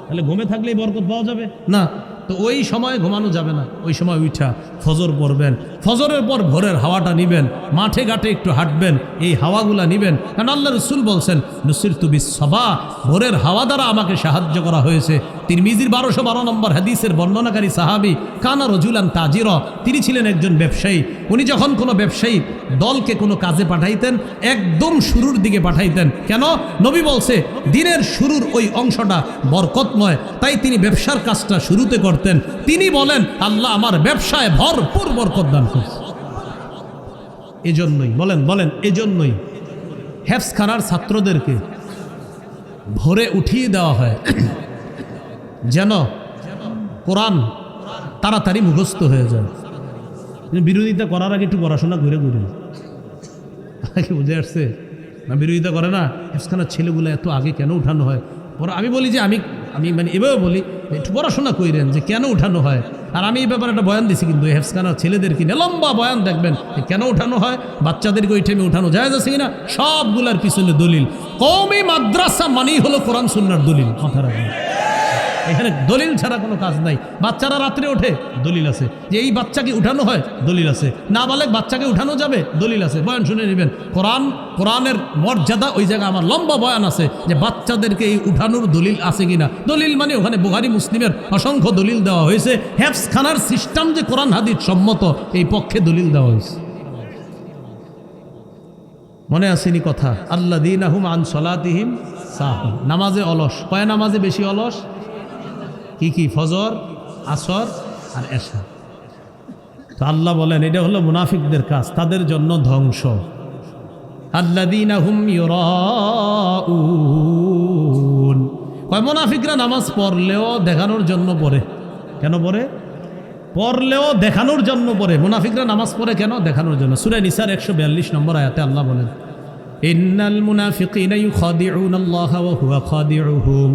তাহলে ঘুমে থাকলেই বরকত পাওয়া যাবে না? তো ওই সময় ঘুমানো যাবে না, ওই সময় উঠা ফজর পড়বেন, ফজরের পর ভোরের হাওয়াটা নিবেন, মাঠে ঘাটে একটু হাঁটবেন, এই হাওয়াগুলা নিবেন। কারণ আল্লাহ রাসূল বলছেন, নুসিরতু বিস-সাবা, ভোরের হাওয়া দ্বারা আমাকে সাহায্য করা হয়েছে। তিরমিজির 1212 নম্বর হাদিসের বর্ণনাকারী সাহাবী কানা রাজুলান তাজিরা, তিনি ছিলেন একজন ব্যবসায়ী। উনি যখন কোনো ব্যবসায়ী দলকে কোনো কাজে পাঠাইতেন, একদম শুরুর দিকে পাঠাইতেন। কেন? নবী বলছে দিনের শুরুর ওই অংশটা বরকতময়, তাই তিনি ব্যবসার কাজটা শুরুতে করতেন। তিনি বলেন, আল্লাহ আমার ব্যবসায় ভরপুর বরকত দান করছে। এজন্যই বলেন এজন্যই হেফজখানার ছাত্রদেরকে ভোরে উঠিয়ে দেওয়া হয়, যেন কোরআন তাড়াতাড়ি মুখস্থ হয়ে যায়। বিরোধিতা করার আগে একটু পড়াশোনা ঘুরে বুঝে আসছে না? বিরোধিতা করে না, হেফজখানার ছেলেগুলো এত আগে কেন উঠানো হয়? আমি বলি যে আমি মানে এভাবে বলি, একটু পড়াশোনা কইরেন যে কেন উঠানো হয়। আর আমি এই ব্যাপারে একটা বয়ান দিছি, কিন্তু হেফজখানার ছেলেদের কিনে লম্বা বয়ান দেখবেন কেন উঠানো হয়, বাচ্চাদেরকে ওই টাইমে উঠানো যায় আছে কিনা, সবগুলার পিছনে দলিল। কওমি মাদ্রাসা মানেই হলো কোরআন সুন্নাহর দলিল, মাথা রাখবেন। এখানে দলিল ছাড়া কোনো কাজ নাই। বাচ্চারা রাত্রে ওঠে, দলিল আছে যে এই বাচ্চাকে উঠানো হয়, দলিল আছে। নাবালেগ বাচ্চাকে উঠানো যাবে, দলিল আছে। বয়ান শুনে নেবেন। কোরআনের মর্যাদা ওই জায়গায় আমার লম্বা বয়ান আছে যে বাচ্চাদেরকে এই উঠানোর দলিল আছে কিনা। দলিল মানে ওখানে বুখারী মুসলিমের অসংখ্য দলিল দেওয়া হয়েছে। হেফজখানার সিস্টেম যে কোরআন হাদিস সম্মত, এই পক্ষে দলিল দেওয়া হয়েছে। মনে আসেনি কথা? আল্লাযীনা হুম আন সলাতিহিম সাহুন। নামাজে অলস। কয় নামাজে বেশি অলস? কি কি? ফজর, আসর আর এশা। তো আল্লাহ বলেন এটা হলো মুনাফিকদের কাজ, তাদের জন্য ধ্বংস। আল্লাযীনা হুম ইউরাউন। কয় মুনাফিকরা নামাজ পড়লেও দেখানোর জন্য পড়ে। কেন পড়ে? পড়লেও দেখানোর জন্য পড়ে। মুনাফিকরা নামাজ পড়ে কেন? দেখানোর জন্য। সূরা নিসার 142 নম্বর আয়াতে আল্লাহ বলেন, ইন্নাল মুনাফিকিনা ইউখাদিউনাল্লাহা ওয়া হুয়া খাদিউহুম।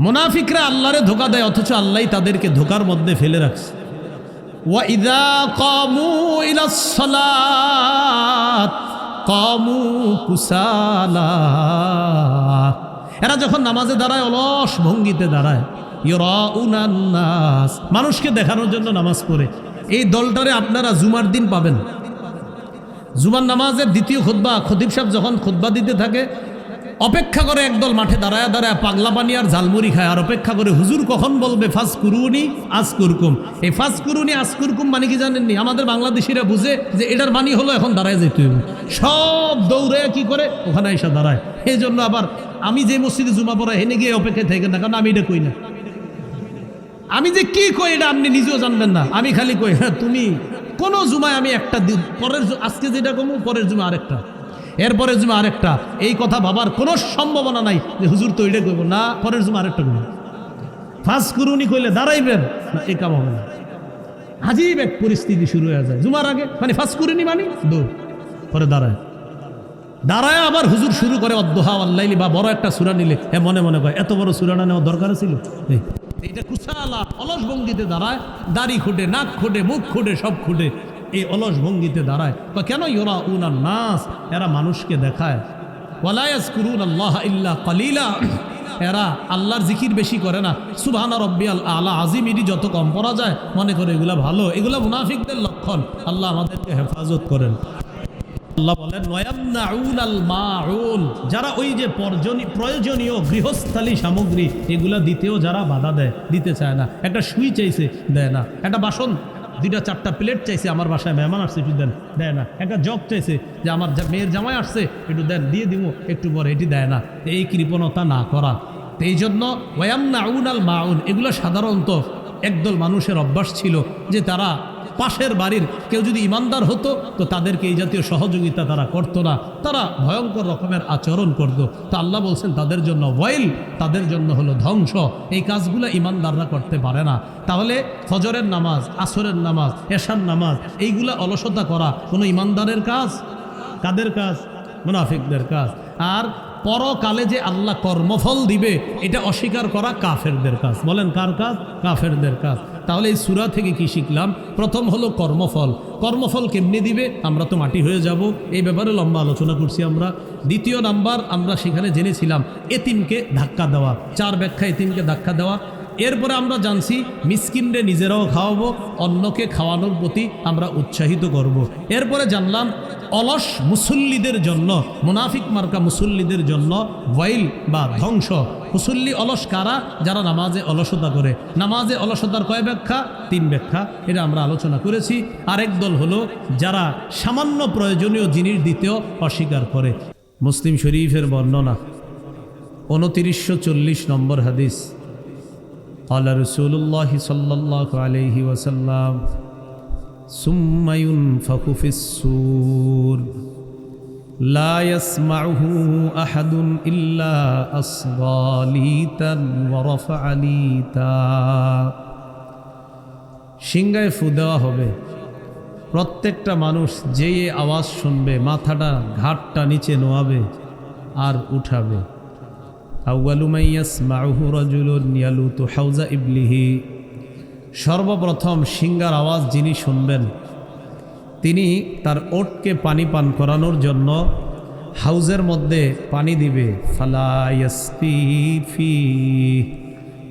মুনাফিকরা আল্লাহরে ধোঁকা দেয়, অথচ আল্লাহই তাদেরকে ধোঁকার মধ্যে ফেলে রাখছে। ওয়া ইযা কামু ইলাস সালাত কামু কুসালা। এরা যখন নামাজে দাঁড়ায় অলস ভঙ্গিতে দাঁড়ায়। ইউরাউনান নাস, মানুষকে দেখানোর জন্য নামাজ পড়ে। এই দলটারে আপনারা জুমার দিন পাবেন। জুমার নামাজের দ্বিতীয় খুতবা, খতিব সাহেব যখন খুতবা দিতে থাকে, অপেক্ষা করে একদল মাঠে দাঁড়ায় দাঁড়ায় পাগলা পানি আর ঝালমুড়ি খায়, আর অপেক্ষা করে হুজুর কখন বলবে ফাজকুরুনি আজকুরকুম। এই ফাজকুরুনি আজকুরকুম মানে কি জানেননি? আমাদের বাংলাদেশিরা বুঝে যে এটার মানি হলো এখন দাঁড়ায় যেতে হবে। সব দৌড়ে কি করে ওখানে এসে দাঁড়ায়। এই জন্য আবার আমি যে মসজিদে জুমা পড়া হেনে গিয়ে অপেক্ষায় থেকে না, কারণ আমি এটা কই না। আমি যে কি কই এটা আপনি নিজেও জানবেন না। আমি খালি কই হ্যাঁ তুমি কোন জুমায় আমি একটা দিন পরের, আজকে যেটা কমু পরের জুমা আরেকটা, এরপরের জুমা আরেকটা। এই কথা ভাবার কোনো সম্ভাবনা নাই যে হুজুর তো এটা কইব না, পরের জুমা আরেকটা কইব। ফাজকুরুনি কইলে দাঁড়াইবেন না, এই কাম হবে না। আজীব এক পরিস্থিতি শুরু হয়ে যায় জুমার আগে। মানে ফাজকুরুনি মানে দৌড়, পরে দাঁড়ায় দাঁড়ায় আবার হুজুর শুরু করে অদ্দোহা আল্লাইলি, বা বড় একটা সূরা নিলে মনে মনে কয় এত বড় সূরাটা নেওয়া দরকার ছিল। এইটা কুসালা অলস ভঙ্গিতে দাঁড়ায়, দাড়ি খুঁটে, নাক খুঁটে, মুখ খুঁটে, সব খুঁটে এই অলস ভঙ্গিতে দাঁড়ায়। কেন? ইউরাউনান নাস, এরা মানুষকে দেখায়। ওয়ালা ইয়াজকুরুনাল্লাহা ইল্লা কালিলা, এরা আল্লাহর জিকির বেশি করে না। সুবহানা রাব্বিয়াল আলা আজিম এটি যত কম পড়া যায় মনে করে এগুলা ভালো। এগুলা মুনাফিকদের লক্ষণ। আল্লাহ আমাদেরকে হেফাজত করেন। আল্লাহ বলেন ওয়ায়ামনাউনাল মাউন, যারা ওই যে প্রয়োজনীয় গৃহস্থালী সামগ্রী এগুলা দিতেও যারা বাধা দেয়, দিতে চায় না। একটা সুই চাইছে, দেয় না। একটা বাসন, 2-4টা প্লেট চাইছে, আমার বাসায় মেহমান আসছে, একটু দেন, দেয় না। একটা জগ চাইছে যে আমার মেয়ের জামাই আসছে, একটু দেন, দিয়ে দিব একটু পরে, এটি দেয় না। এই কৃপণতা না করা। তো এই জন্য ওয়ায়ামনাউনাল মাউন, এগুলো সাধারণত একদল মানুষের অভ্যাস ছিল যে তারা পাশের বাড়ির কেউ যদি ইমানদার হতো তো তাদেরকে এই জাতীয় সহযোগিতা তারা করতো না, তারা ভয়ঙ্কর রকমের আচরণ করতো। তো আল্লাহ বলছেন তাদের জন্য ওয়াইল, তাদের জন্য হলো ধ্বংস। এই কাজগুলো ইমানদাররা করতে পারে না। তাহলে ফজরের নামাজ, আসরের নামাজ, এশার নামাজ, এইগুলা অলসতা করা কোনো ইমানদারের কাজ? কাদের কাজ? মুনাফিকদের কাজ। আর পরকালে যে আল্লাহ কর্মফল দিবে এটা অস্বীকার করা কাফেরদের কাজ। বলেন কার কাজ? কাফেরদের কাজ। তাহলে এই সূরা থেকে কি শিখলাম? প্রথম হলো কর্মফল। কর্মফল কেমনি দিবে? আমরা তো মাটি হয়ে যাব, এই ব্যাপারে লম্বা আলোচনা করছি আমরা। দ্বিতীয় নাম্বার আমরা সেখানে জেনেছিলাম এতিমকে ধাক্কা দেওয়া, 4 ব্যাখ্যা এতিমকে ধাক্কা দেওয়া। এরপরে আমরা জানছি মিসকিনরে নিজেরাও খাওয়াবো, অন্যকে খাওয়ানোর প্রতি আমরা উৎসাহিত করব। এরপরে জানলাম অলস মুসল্লিদের জন্য, মুনাফিক মার্কা মুসল্লিদের জন্য ওয়াইল বা ধ্বংস। মুসল্লি অলস কারা? যারা নামাজে অলসতা করে। নামাজে অলসতার কয় ব্যাখ্যা? 3 ব্যাখ্যা, এটা আমরা আলোচনা করেছি। আরেক দল হলো যারা সামান্য প্রয়োজনীয় জিনিস দিতেও অস্বীকার করে। মুসলিম শরীফের বর্ণনা 2940 নম্বর হাদিস। ক্বালা রাসূলুল্লাহি সাল্লাল্লাহু আলাইহি ওয়াসাল্লাম সুম্মা ইউনফাখু ফিস-সূর লা ইয়াসমাউহু আহাদুন ইল্লা আসগালিতান ওয়া রাফআলিতা। সিংহায় ফু দেওয়া হবে, প্রত্যেকটা মানুষ যেই আওয়াজ শুনবে মাথাটা ঘাটটা নিচে নোয়াবে আর উঠাবে। আউয়ালু মান ইয়াসমাউহু রাজুলুন ইয়ালুতু হাউজা ইবলিহি, সর্বপ্রথম সিংহার আওয়াজ যিনি শুনবেন তিনি তার ওটকে পানি পান করানোর জন্য হাউজের মধ্যে পানি দিবে। ফালা ইয়াসকি ফি,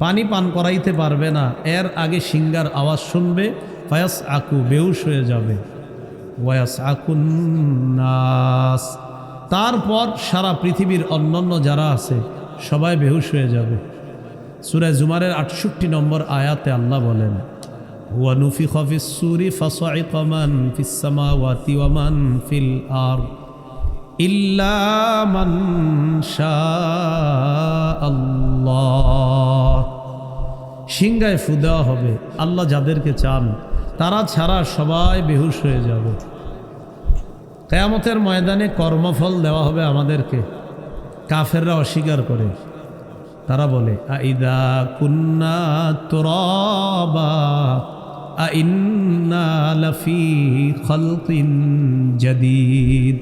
পানি পান করাইতে পারবে না, এর আগে সিঙ্গার আওয়াজ শুনবে, ফায়াস আকু বেহুশ হয়ে যাবে, ওয়াস আকুন নাস, তারপর সারা পৃথিবীর অন্যান্য যারা আছে সবাই বেহুশ হয়ে যাবে। সূরা জুমারের ৬৮ নম্বর আয়াতে আল্লাহ বলেন, ওয়া নুফিখা ফিস সূরি ফাসাইকা মান ফিস সামাওয়াতি ওয়া মান ফিল আরদ ইল্লা মান শাআল্লাহ। সিংহায় ফু দেওয়া হবে, আল্লাহ যাদেরকে চান তারা ছাড়া সবাই বেহুশ হয়ে যাবে। কিয়ামতের ময়দানে কর্মফল দেওয়া হবে আমাদেরকে। কাফেররা অস্বীকার করে, তারা বলে আইদা কুন্না তুরাবা আইন্না লাফি খালকিন জাদীদ।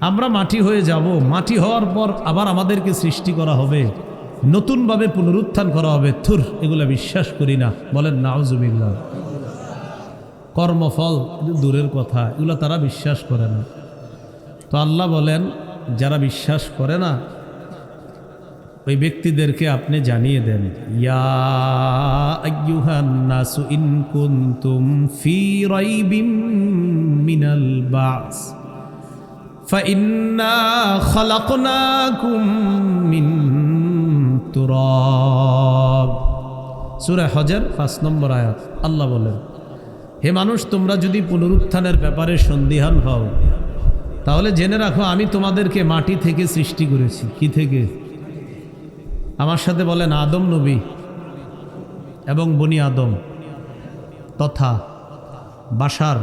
আমরা মাটি হয়ে যাব, মাটি হওয়ার পর আবার আমাদেরকে সৃষ্টি করা হবে, নতুনভাবে পুনরুত্থান করা হবে। থুর, এগুলা বিশ্বাস করি না, বলেন নাউজুবিল্লাহ। কর্মফল দূরের কথা, এগুলো তারা বিশ্বাস করে না। তো আল্লাহ বলেন, যারা বিশ্বাস করে না ওই ব্যক্তিদেরকে আপনি জানিয়ে দেন, ইয়া আইয়ুহান নাসু ইন কুনতুম ফি রাইবিম মিনাল বাস ফাইন্না খালাকনাকুম মিন তুরাব। সূরা হজর ৫ নম্বর আয়াত। আল্লাহ বলেন, হে মানুষ, তোমরা যদি পুনরুত্থানের ব্যাপারে সন্দিহান হও তাহলে জেনে রাখো আমি তোমাদেরকে মাটি থেকে সৃষ্টি করেছি। কি থেকে? আমার সাথে বলেন, আদম নবী এবং বনি আদম তথা বাশার,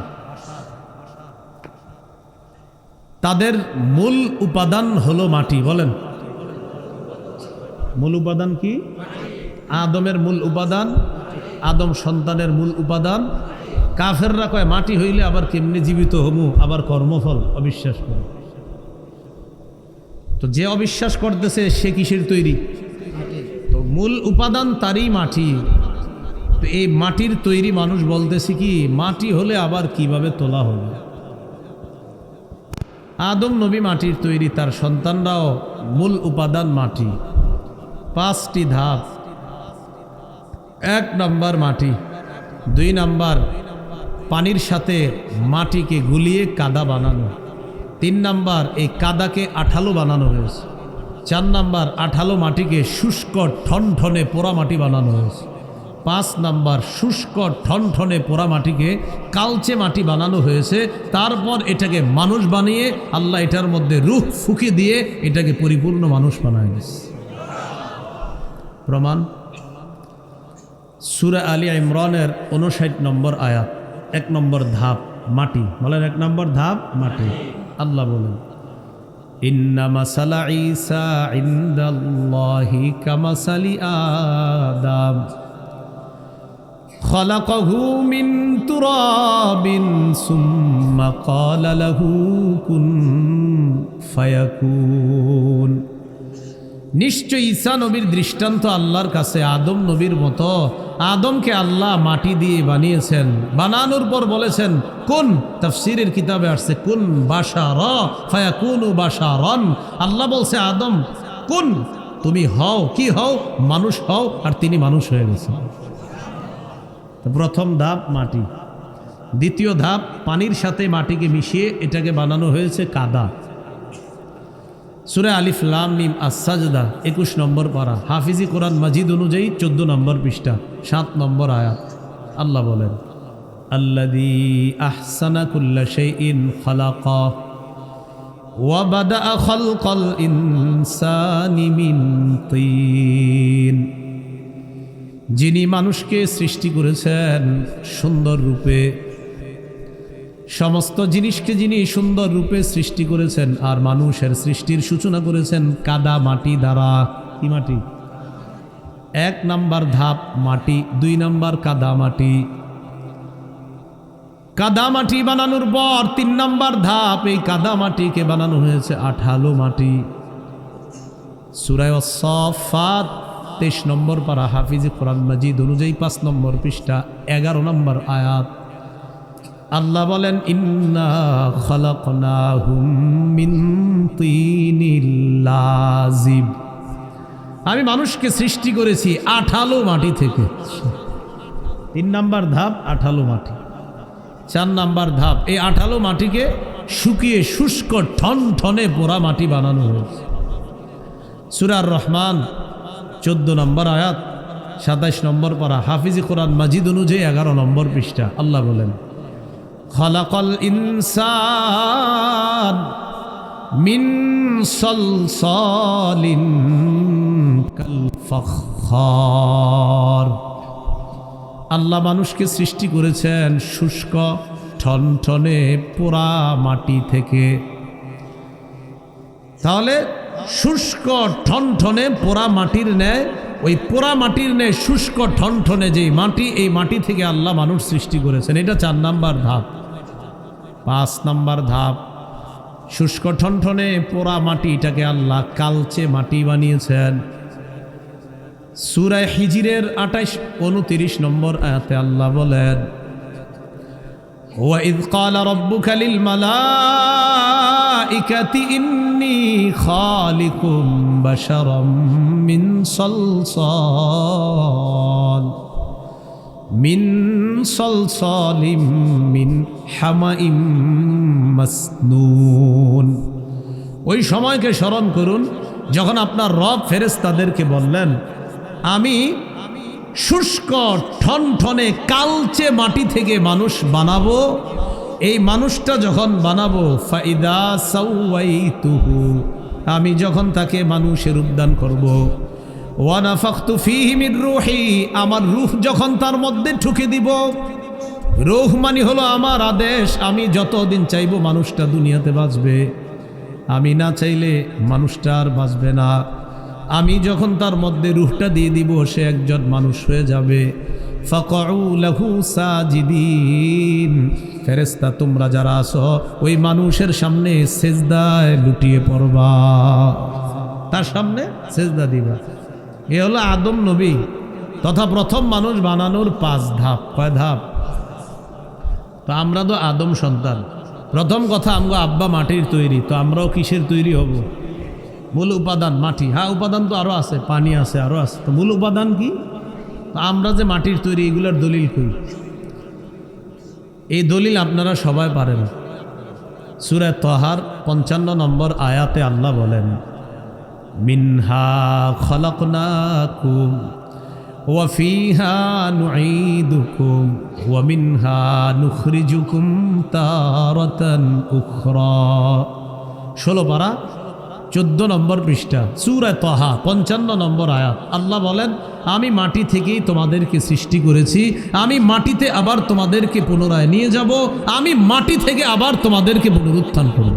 তাদের মূল উপাদান হলো মাটি। বলেন, মূল উপাদান কি? আদমের মূল উপাদান, আদম সন্তানের মূল উপাদান। কাফেররা কয় মাটি হইলে আবার কেমনে জীবিত হমু, আবার কর্মফল, অবিশ্বাস করে। তো যে অবিশ্বাস করতেছে সে কিসের তৈরি? তো মূল উপাদান তারই মাটি। তো এই মাটির তৈরি মানুষ বলতেছে কি মাটি হলে আবার কিভাবে তোলা হবে। আদম নবী মাটির তৈরি, তার সন্তানরাও মূল উপাদান মাটি। 5টি ধাপ। 1 নম্বর মাটি, 2 নম্বর পানির সাথে মাটিকে গুলিয়ে কাদা বানানো, 3 নম্বর এই কাদাকে আঠালো বানানো হয়েছে, 4 নম্বর আঠালো মাটিকে শুষ্ক ঠনঠনে পোড়া মাটি বানানো হয়েছে, 5 নম্বর শুষ্ক ঠনঠনে পোড়া মাটিকে কালচে মাটি বানানো হয়েছে। তারপর এটাকে মানুষ বানিয়ে আল্লাহ এটার মধ্যে রূহ ফুঁকে দিয়ে এটাকে পরিপূর্ণ মানুষ বানায় দিয়েছে। প্রমাণ সূরা আলী ইমরানের 59 নম্বর আয়াত। 1 নম্বর ধাপ মাটি। বলেন, 1 নম্বর ধাপ মাটি। আল্লাহ বলেন, ইন্না মাসালা ঈসা ইনদাল্লাহি কামাসালি আদম খালাকাহু মিন তুরাবিন সুম্মা ক্বালা লাহু কুন ফায়াকুন। নিশ্চয় ঈসা নবীর দৃষ্টান্ত আল্লাহর কাছে আদম নবীর মতো। আদমকে আল্লাহ মাটি দিয়ে বানিয়েছেন, বানানোর পর বলেছেন কুন। তাফসীরের কিতাবে আসছে কুন বাশারা ফায়াকুনু বাশারান। আল্লাহ বলছে আদম কুন, তুমি হও, কি হও? মানুষ হও, আর তিনি মানুষ হয়ে গেছেন। প্রথম ধাপ মাটি। দ্বিতীয় ধাপ পানির সাথে মাটিকে মিশিয়ে এটাকে বানানো হয়েছে কাদা। সূরা আলিফ লাম মিম আস-সাজদা 21 নম্বর পারা, হাফিজি কোরআন মাজিদ অনুযায়ী 14 নম্বর পৃষ্ঠা, 7 নম্বর আয়াত। আল্লাহ বলেন, আল্লাযী আহসানা কুল্লা শাইইন খালাকা ওয়া বাদাআ খালকাল ইনসানি মিন তিন। যিনি মানুষকে সৃষ্টি করেছেন সুন্দর রূপে, সমস্ত জিনিসকে যিনি সুন্দর রূপে সৃষ্টি করেছেন, আর মানুষের সৃষ্টির সূচনা করেছেন কাদা মাটি দ্বারা। কি মাটি? 1 নম্বর ধাপ মাটি, 2 নম্বর কাদা মাটি। কাদা মাটি বানানোর পর 3 নম্বর ধাপ এই কাদা মাটিকে বানানো হয়েছে আঠালো মাটি। সূরা আস-সাফফাত 23 নম্বর পারা, হাফিজি কোরআন মাজিদ অনুযায়ী 5 নম্বর পৃষ্ঠা, 11 নম্বর আয়াত। আল্লাহ বলেন, ইন্না খালাকনাহুম মিন তিনিল লাযিব। আমি মানুষকে সৃষ্টি করেছি আঠালো মাটি থেকে। 3 নাম্বার ধাপ আঠালো মাটি। 4 নাম্বার ধাপ এই আঠালো মাটিকে শুকিয়ে শুষ্ক ঠনঠনে পোড়া মাটি বানানো হয়েছে। সূরা রহমান 14 নম্বর আয়াত 27 নম্বর পারা, হাফিজি কোরআন মাজিদ অনুযায়ী 11 নম্বর পৃষ্ঠা। আল্লাহ বলেন, খালাকাল ইনসান মিন সালসালিন কাল ফাখখার। আল্লাহ মানুষকে সৃষ্টি করেছেন শুষ্ক ঠনঠনে পোড়া মাটি থেকে। তাহলে শুষ্ক ঠনঠনে পোড়া মাটির ন্যায়, ওই পোড়া মাটির ন্যায় শুষ্ক ঠনঠনে যে মাটি, এই মাটি থেকে আল্লাহ মানুষ সৃষ্টি করেছেন। এটা 4 নাম্বার ধাপ। 5 নাম্বার ধাপ, শুষ্ক ঠনঠনে পোড়া মাটিটাকে আল্লাহ কালচে মাটি বানিয়েছেন। সূরা হিজরের 28-29 নম্বর আয়াতে আল্লাহ বলেন, ওয়াইদ ক্বালা রাব্বুকা লিল মালাইকাতি ইন্নী খালিকুম বাশারাম মিন সালসালিম মিন হামাইম মাসনুন। ওই সময়কে স্মরণ করুন যখন আপনার রব ফেরেশতাদেরকে বললেন, আমি শুষ্ক ঠনঠনে কালচে মাটি থেকে মানুষ বানাবো। এই মানুষটা যখন বানাবো, ফাইদা সাওয়াইতুহু, আমি যখন তাকে মানুষের রূপদান করব, ওয়া নাফাখতু ফীহি মির রূহি, আমার রূহ যখন তার মধ্যে ঢুকে দিব। রূহ মানে হলো আমার আদেশ। আমি যতদিন চাইবো মানুষটা দুনিয়াতে বাঁচবে, আমি না চাইলে মানুষটা আর বাঁচবে না। আমি যখন তার মধ্যে রূহটা দিয়ে দিব, সে একজন মানুষ হয়ে যাবে। ফাকউ লাহু সাজিদিন, ফেরেশতা তোমরা যারা আছো ওই মানুষের সামনে সেজদায় লুটিয়ে পড়বা, তার সামনে সেজদা দিবা। এ হলো আদম নবী তথা প্রথম মানুষ বানানোর 5 ধাপ। কয় ধাপ? তো আমরা তো আদম সন্তান। প্রথম কথা, আমগো আব্বা মাটির তৈরি, তো আমরাও কিসের তৈরি হব? মূল উপাদান মাটি। হ্যাঁ, উপাদান তো আরও আছে, পানি আছে, আরও আছে। তো মূল উপাদান কি? তো আমরা যে মাটির তৈরি, এগুলোর দলিল কই? এই দলিল আপনারা সবাই পারেন। সূরা তাহার 55 নম্বর আয়াতে আল্লাহ বলেন, মিনহা খালাকনাকুম ওয়া ফিহা নুঈদুকুম ওয়া মিনহা নুখরিজুকুম তারাতান উখরা। 16 পারা 14 নম্বর পৃষ্ঠা, সূরা তাহা 55 নম্বর আয়াত। আল্লাহ বলেন, আমি মাটি থেকেই তোমাদেরকে সৃষ্টি করেছি, আমি মাটিতে আবার তোমাদেরকে পুনরায় নিয়ে যাব, আমি মাটি থেকে আবার তোমাদেরকে পুনরুত্থান করব।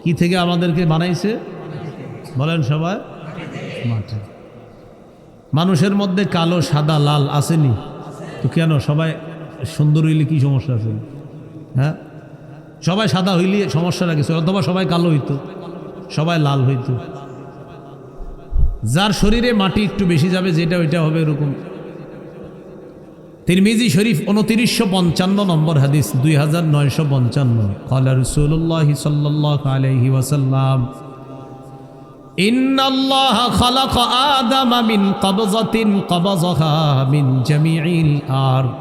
কি থেকে আমাদেরকে বানাইছে বলেন সবাই? মাটি। মানুষের মধ্যে কালো, সাদা, লাল আসেনি তো কেন? সবাই সুন্দর হইলে কি সমস্যা আছে? হ্যাঁ, সবাই সাদা হইলে সমস্যাটা কিছু, অথবা সবাই কালো হইতো, সবাই লাল হইতো। যার শরীরে মাটি একটু বেশি যাবে, যেটা ওইটা হবে এরকম। তিরমিজি শরীফ 2955 নম্বর হাদিস, 2955। ক্বালা রাসূলুল্লাহি সাল্লাল্লাহু আলাইহি ওয়াসাল্লাম, ইন্নাল্লাহা খালাকা আদামা মিন কবযাতিন কবযাহা মিন জামিইল আরদ।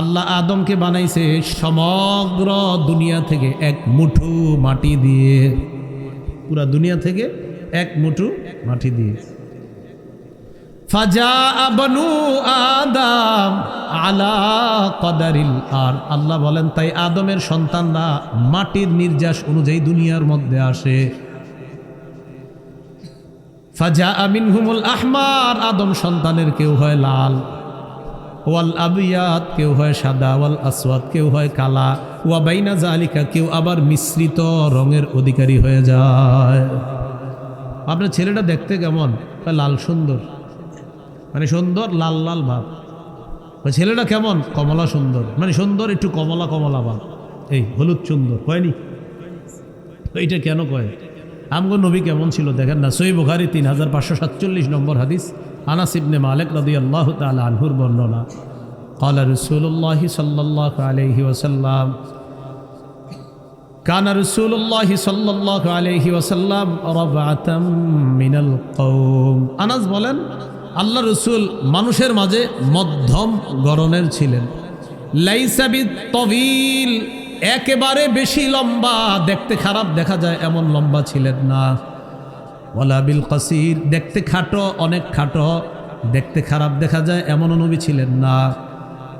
আল্লাহ আদমকে বানাইছে সমগ্র দুনিয়া থেকে এক মুঠো মাটি দিয়ে, পুরা দুনিয়া থেকে এক মুঠো মাটি দিয়ে। ফাজাআ বনু আদম আলা কদারিল আরদ। আল্লাহ বলেন, তাই আদমের সন্তানরা মাটির নির্যাস অনুযায়ী দুনিয়ার মধ্যে আসে। ফাজাআ মিনহুমুল আহমার, আদম সন্তানের কেউ হয় লাল, ওয়াল আবিয়াদ কেউ হয় সাদা, ওয়াল আসওয়াদ কেউ হয় কালা, ওয়া বাইনা জালিকা কেউ আবার মিশ্রিত রঙের অধিকারী হয়ে যায়। আপনার ছেলেটা দেখতে কেমন? লাল, সুন্দর, মানে সুন্দর লাল লাল ভাব। ছেলেটা কেমন? কমলা সুন্দর, মানে সুন্দর একটু কমলা কমলা ভাব। এই হলুদ সুন্দর কয়নি? এইটা কেন কয়? আমগো নবী কেমন ছিল দেখেন না। সহিহ বুখারী 3547 নম্বর হাদিস, আনাস ইবনে মালিক রাদিয়াল্লাহু তাআলা আনহুর বর্ণনা। ক্বালা রাসূলুল্লাহি সাল্লাল্লাহু আলাইহি ওয়াসাল্লাম, কানা রাসূলুল্লাহি সাল্লাল্লাহু আলাইহি ওয়াসাল্লাম রাবআতাম মিনাল কওম। আনাস বলেন আল্লাহ রসুল মানুষের মাঝে মধ্যম গড়নের ছিলেন। লাইসা বিত্তবিল, একেবারে বেশি লম্বা, দেখতে খারাপ দেখা যায় এমন লম্বা ছিলেন না। ওয়ালা বিল কাসির, দেখতে খাটো, অনেক খাটো, দেখতে খারাপ দেখা যায় এমন নবী ছিলেন না।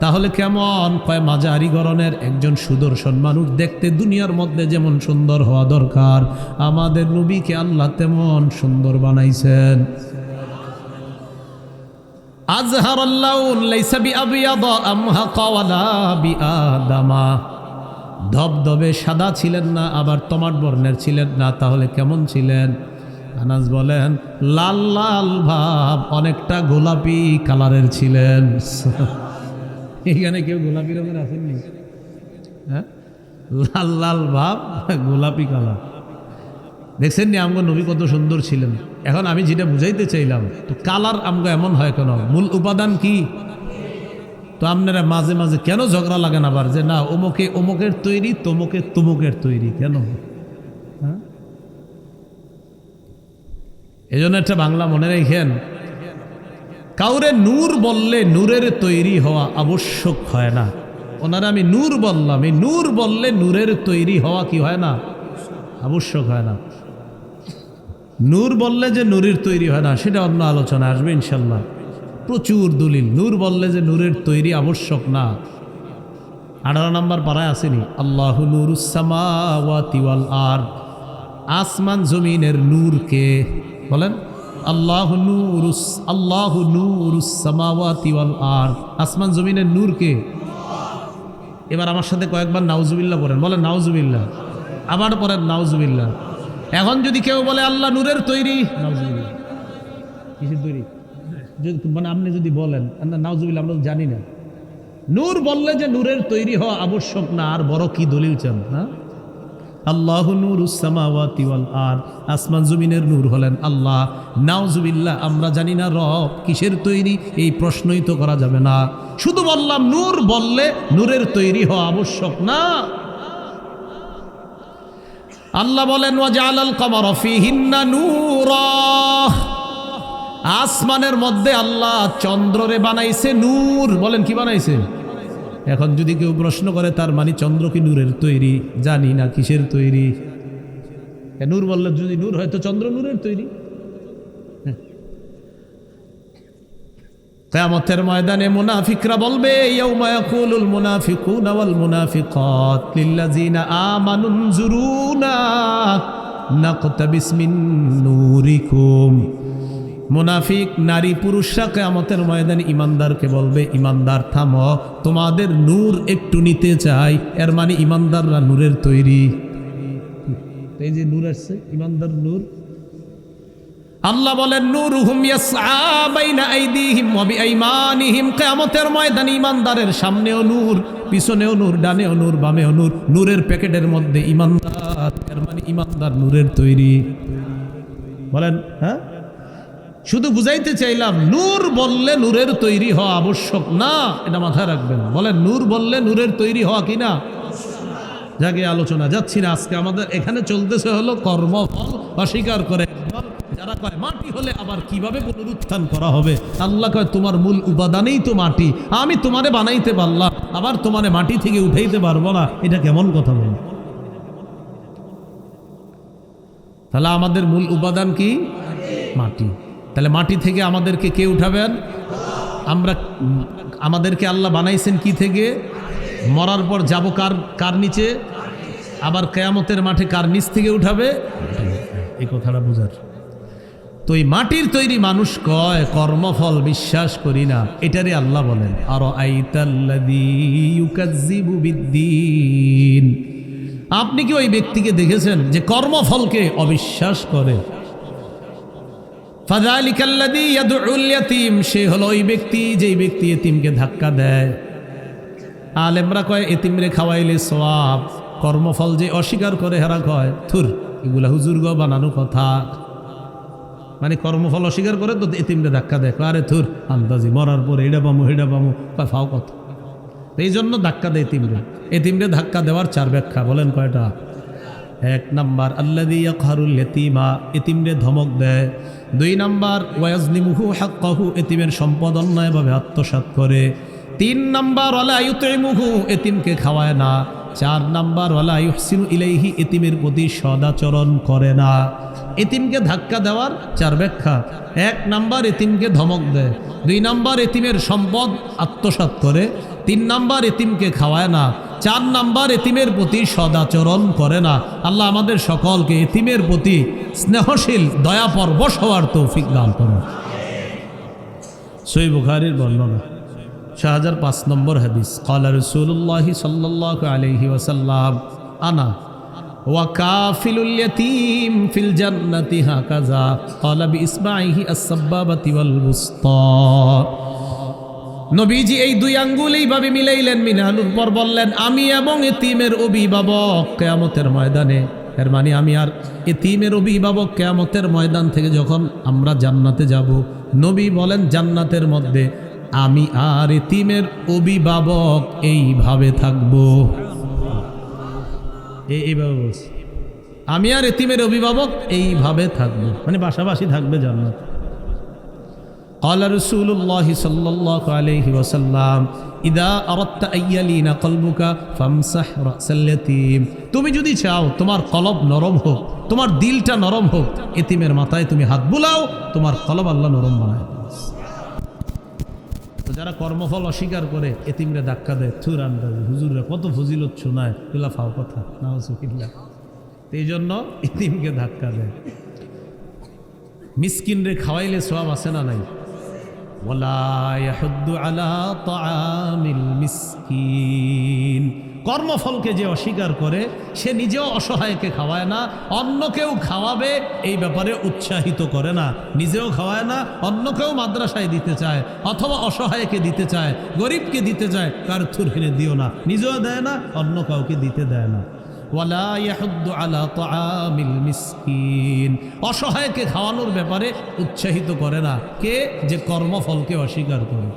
তাহলে কেমন? কয় মাঝারি গড়নের একজন সুদর্শন মানুষ, দেখতে দুনিয়ার মধ্যে যেমন সুন্দর হওয়া দরকার, আমাদের নবীকে আল্লাহ তেমন সুন্দর বানাইছেন। আজহারাল লাউন লাইসা বিআবিয়াদা আমহাকা ওয়ালা বিআদামা, ধবধবে সাদা ছিলেন না, আবার তমাট বর্ণের ছিলেন না। তাহলে কেমন ছিলেন? আনাস বলেন লাল লাল ভাব, অনেকটা গোলাপি কালারের ছিলেন। এখানে কেউ গোলাপি রঙের আসেননি? হ্যাঁ, লাল লাল ভাব, গোলাপি কালার। দেখছেন নি আমগো নবী কত সুন্দর ছিলেন? এখন আমি যেটা বুঝাইতে চাইলাম, তো কালার আমগো এমন হয় কেন? মূল উপাদান কি? তো আপনারা মাঝে মাঝে কেন ঝগড়া লাগেন আবার যে না অমুকে অমুকের তৈরি, তমুকে তমুকের তৈরি, কেন? হ্যাঁ, এই জন্য একটা বাংলা মনে রেখেন, কাউরে নূর বললে নূরের তৈরি হওয়া আবশ্যক হয় না। ওনারা আমি নূর বললাম, এই নূর বললে নূরের তৈরি হওয়া কি হয় না? আবশ্যক হয় না। নূর বললে যে নূরের তৈরি হয় না সেটা অন্য আলোচনা আসবে ইনশাল্লাহ, প্রচুর দলিল। নূর বললে যে নূরের তৈরি আবশ্যক না। 18 নম্বর পারায় আসেনি আল্লাহু নূরুস সামাওয়াতি ওয়াল আরদ, আসমান জমিনের নূর কে? বলেন আল্লাহু নূরুস সামাওয়াতি ওয়াল আরদ, আসমান জমিনের নূর কে? এবার আমার সাথে কয়েকবার নাউজুবিল্লাহ পড়েন, বলেন নাউজুবিল্লাহ, আবার পড়েন নাউজুবিল্লাহ। এখন যদি কেউ বলে আল্লাহ নূরের তৈরি, নাউজুবিল্লাহ। কিসের তৈরি? মানে আপনি যদি বলেন নাউজুবিল্লাহ, আমরা জানি না। নূর বললে যে নূরের তৈরি হওয়া আবশ্যক না, আর বড় কি দলিল চান? না, আল্লাহু নূরুস সামাওয়াতি ওয়াল আরদ, আসমান জমিনের নূর হলেন আল্লাহ। নাউজুবিল্লাহ, আমরা জানি না রব কিসের তৈরি, এই প্রশ্নই তো করা যাবে না। শুধু বললাম নূর বললে নূরের তৈরি হওয়া আবশ্যক না। আল্লাহ বলেন ওয়াজআলাল কামারা ফীহিন্না নূরা, আসমানের মধ্যে আল্লাহ চন্দ্ররে বানাইছে নূর। বলেন কি বানাইছে? এখন যদি কেউ প্রশ্ন করে তার মানে চন্দ্র কি নূরের তৈরি? জানি না কিসের তৈরি। নূর বললে যদি নূর হয় তো চন্দ্র নূরের তৈরি। কিয়ামতের ময়দানে মুনাফিকরা বলবে ইয়াউমা ইয়াকুলুল মুনাফিকুনা ওয়াল মুনাফিকাত লিল্লাযিনা আমানু নজুরুনা নাকতাবিস মিন নূরিকুম। মুনাফিক নারী পুরুষরা কিয়ামতের ময়দানে ইমানদারকে বলবে ইমানদার থামো, তোমাদের নূর একটু নিতে চাই। এর মানে ইমানদাররা নূরের তৈরি। এই যে নূর আসছে, ইমানদার নূর। আল্লাহ বলেন নূরুহুম ইয়াসআ বাইনা আইদিহিম ওয়া বিআইমানিহিম, কিয়ামতের ময়দানে ইমানদারের সামনেও নূর, পিছনেও নূর, ডানেও নূর, বামেও নূর। নূরের প্যাকেটের মধ্যে ইমানদার, এর মানে ইমানদার নূরের তৈরি। বলেন হ্যাঁ, শুধু বুঝাইতে চাইলাম নূর বললে নূরের তৈরি হওয়া আবশ্যক না, এটা মাথায় রাখবেন। বলেন নূর বললে নূরের তৈরি হওয়া কিনা? যাকে আলোচনা যাচ্ছি না আজকে, আমাদের এখানে চলতেছে হলো কর্মফল অস্বীকার করে। যারা কয় মাটি হলে আবার কিভাবে পুনরুত্থান করা হবে? আল্লাহ কয় তোমার মূল উপাদানেই তো মাটি, আমি তোমারে বানাইতে পারলাম, আবার তোমারে মাটি থেকে উঠাইতে পারবো না, এটা কেমন কথা বল? তাহলে আমাদের মূল উপাদান কি? মাটি। তাহলে মাটি থেকে আমাদেরকে কে উঠাবেন? আমরা, আমাদেরকে আল্লাহ বানাইছেন কি থেকে? মরার পর যাব কার নিচে? আবার কিয়ামতের মাঠে কার নিচ থেকে উঠাবে? এই কথাটা বোঝার। তো এই মাটির তৈরি মানুষ কয় কর্মফল বিশ্বাস করি না, এটারে আল্লাহ বলেন আর আইতাল্লাযী ইউকাজ্জিবু বিদ্দীন। আপনি কি ওই ব্যক্তিকে দেখেছেন যে কর্মফলকে অবিশ্বাস করে? ফাযালিকাল্লাযী ইয়াদউল ইয়াতীম, সে হলো ওই ব্যক্তি যেই ব্যক্তি এতিমকে ধাক্কা দেয়। আলেমরা কয় এতিমরে খাওয়াইলে সওয়াব, কর্মফল যে অস্বীকার করে হেরা কয় থুর, এগুলা হুজুরগ বানানো কথা। মানে কর্মফল অস্বীকার করে তো এতিমরে ধাক্কা দেয়, আরে থুর আন্দাজি, মরার পরে এটা পামু হেডা পামু, কয় ফাও কথা। এই জন্য ধাক্কা দেয় এতিমরে। এতিমরে ধাক্কা দেওয়ার 4 ব্যাখ্যা, বলেন কয়টা? এক নাম্বার আল্লাযী ইয়াকহারুল ইয়াতীমা, এতিমরে ধমক দেয়। 2 নাম্বার ওয়ায়াজলিমুহু হাক্কাহু, এতিমের সম্পদ অন্যায়ভাবে আত্মসাৎ করে। 3 নাম্বার ওয়ালা ইউতিমুহু, এতিমকে খাওয়ায় না। 4 নাম্বার ওয়ালা ইউহসিনু ইলাইহি, এতিমের প্রতি সদাচরণ করে না। এতিমকে ধাক্কা দেওয়ার 4 ব্যাখ্যা। 1 নাম্বার এতিমকে ধমক দেয়, 2 নাম্বার এতিমের সম্পদ আত্মসাৎ করে, 3 নাম্বার এতিমকে খাওয়ায় না, 4 নাম্বার এতিমের প্রতি সদাচরণ করে না। আল্লাহ আমাদের সকলকে এতিমের প্রতি স্নেহশীল দয়া পরবশ হওয়ার তৌফিক দান করুন। সহিহ বুখারীর বর্ণনা 6005 নম্বর হাদিস, ক্বালা রাসূলুল্লাহ সাল্লাল্লাহু আলাইহি ওয়াসাল্লাম আনা ওয়া কাফিলুল ইয়াতীম ফিল জান্নাতি হাকাযা ক্বালা বিইসবাইহি আস-সাব্বাবাতি ওয়াল বুসতা। নবীজি এই 2 আঙ্গুল এইভাবে মিলাইলেন, মিলানোর পর বললেন, আমি এবং এতিমের অভিভাবক কিয়ামতের ময়দানে, এর মানে আমি আর এতিমের অভিভাবক কিয়ামতের ময়দান থেকে যখন আমরা জান্নাতে যাব, নবী বলেন জান্নাতের মধ্যে আমি আর এতিমের অভিভাবক এইভাবে থাকবো। এইভাবে বলছি, আমি আর এতিমের অভিভাবক এইভাবে থাকবো, মানে পাশাপাশি থাকবে জান্নাত। قال رسول الله صلى الله عليه وسلم إذا أردت أن يلين قلبك فامسح رأس اليتيم, তুমি যদি চাও তোমার কলব নরম হোক, তোমার দিলটা নরম হোক, এতিমের মাথায় তুমি হাত বুলাও, তোমার কলব আল্লাহ নরম বানায়। তো যারা কর্মফল অস্বীকার করে এতিমরে ধাক্কা দেয়, থুর আন্দাজি হুজুররা কত ফজিলত শোনায়, এগুলা ফাও কথা নাউজুবিল্লাহ। এই জন্য এতিমকে ধাক্কা দেয়। মিসকিনরে খাওয়াইলে সওয়াব আছে না নাই? ওয়ালা ইয়াহুদ্দু আলা তাআমিল মিসকিন, কর্মফলকে যে অস্বীকার করে সে নিজেও অসহায়কে খাওয়ায় না, অন্যকেও খাওয়াবে এই ব্যাপারে উৎসাহিত করে না, নিজেও খাওয়ায় না, অন্যকেও মাদ্রাসায় দিতে চায় অথবা অসহায়কে দিতে চায়, গরিবকে দিতে চায়, কার থুর হিনে দিও না, নিজেও দেয় না, অন্য কাউকে দিতে দেয় না। ওয়ালা ইয়াহুদ্দু আলা তাআমিল মিসকিন, অসহায়কে খাওয়ানোর ব্যাপারে উৎসাহিত করে না। কে? যে কর্মফলকে অস্বীকার করে।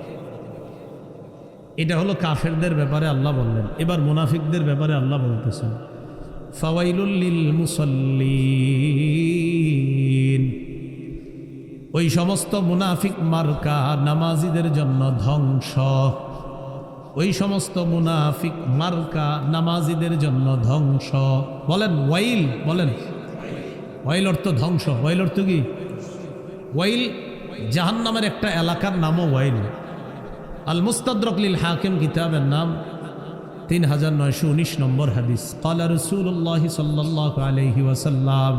এটা হলো কাফেরদের ব্যাপারে আল্লাহ বললেন। এবার মুনাফিকদের ব্যাপারে আল্লাহ বলতেছেন, ফাওয়াইলুল লিল মুসাল্লিন, ওই সমস্ত মুনাফিক মার্কা নামাজিদের জন্য ধ্বংস। ওই সমস্ত মুনাফিক মার্কা নামাজিদের জন্য ধ্বংস। বলেন ওয়াইল, বলেন ওয়াইল অর্থ ধ্বংস। ওয়াইল অর্থ কি? ওয়াইল জাহান্নামের একটা এলাকার নামও ওয়াইল। আল মুস্তাদরাক লিল হাকিম কিতাবের নাম 3919 নম্বর হাদিস। ক্বালা রাসূলুল্লাহ সাল্লাল্লাহু আলাইহি ওয়াসাল্লাম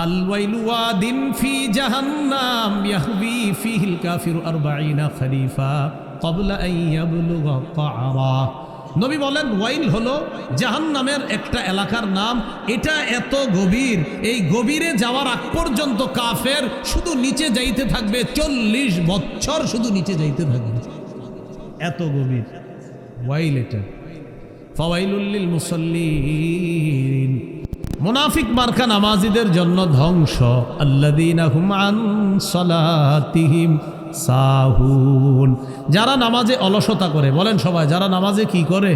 আল ওয়াইলু ওয়াদিন ফি জাহান্নাম ইয়াহবি ফিহিল কাফিরু 40 খলিফা ক্বাবলা আন ইয়াবলুগা ক্বারা। নবী বলেন ওয়াইল হলো জাহান্নামের একটা এলাকার নাম। এটা এত গভীর, এই গভীরে যাওয়ার আগ পর্যন্ত কাফের শুধু নিচে যাইতে থাকবে, 40 বছর শুধু নিচে যাইতে থাকবে, এত গভীর ওয়াইল এটা। ফাওয়াইলুল লিল মুসাল্লিন, মুনাফিক মার্কা নামাজিদের জন্য ধ্বংস। আল্লাযীনা হুম আন সালাতিহিম সাহুন, যারা নামাজে অলসতা করে। বলেন সবাই, যারা নামাজে কি করে?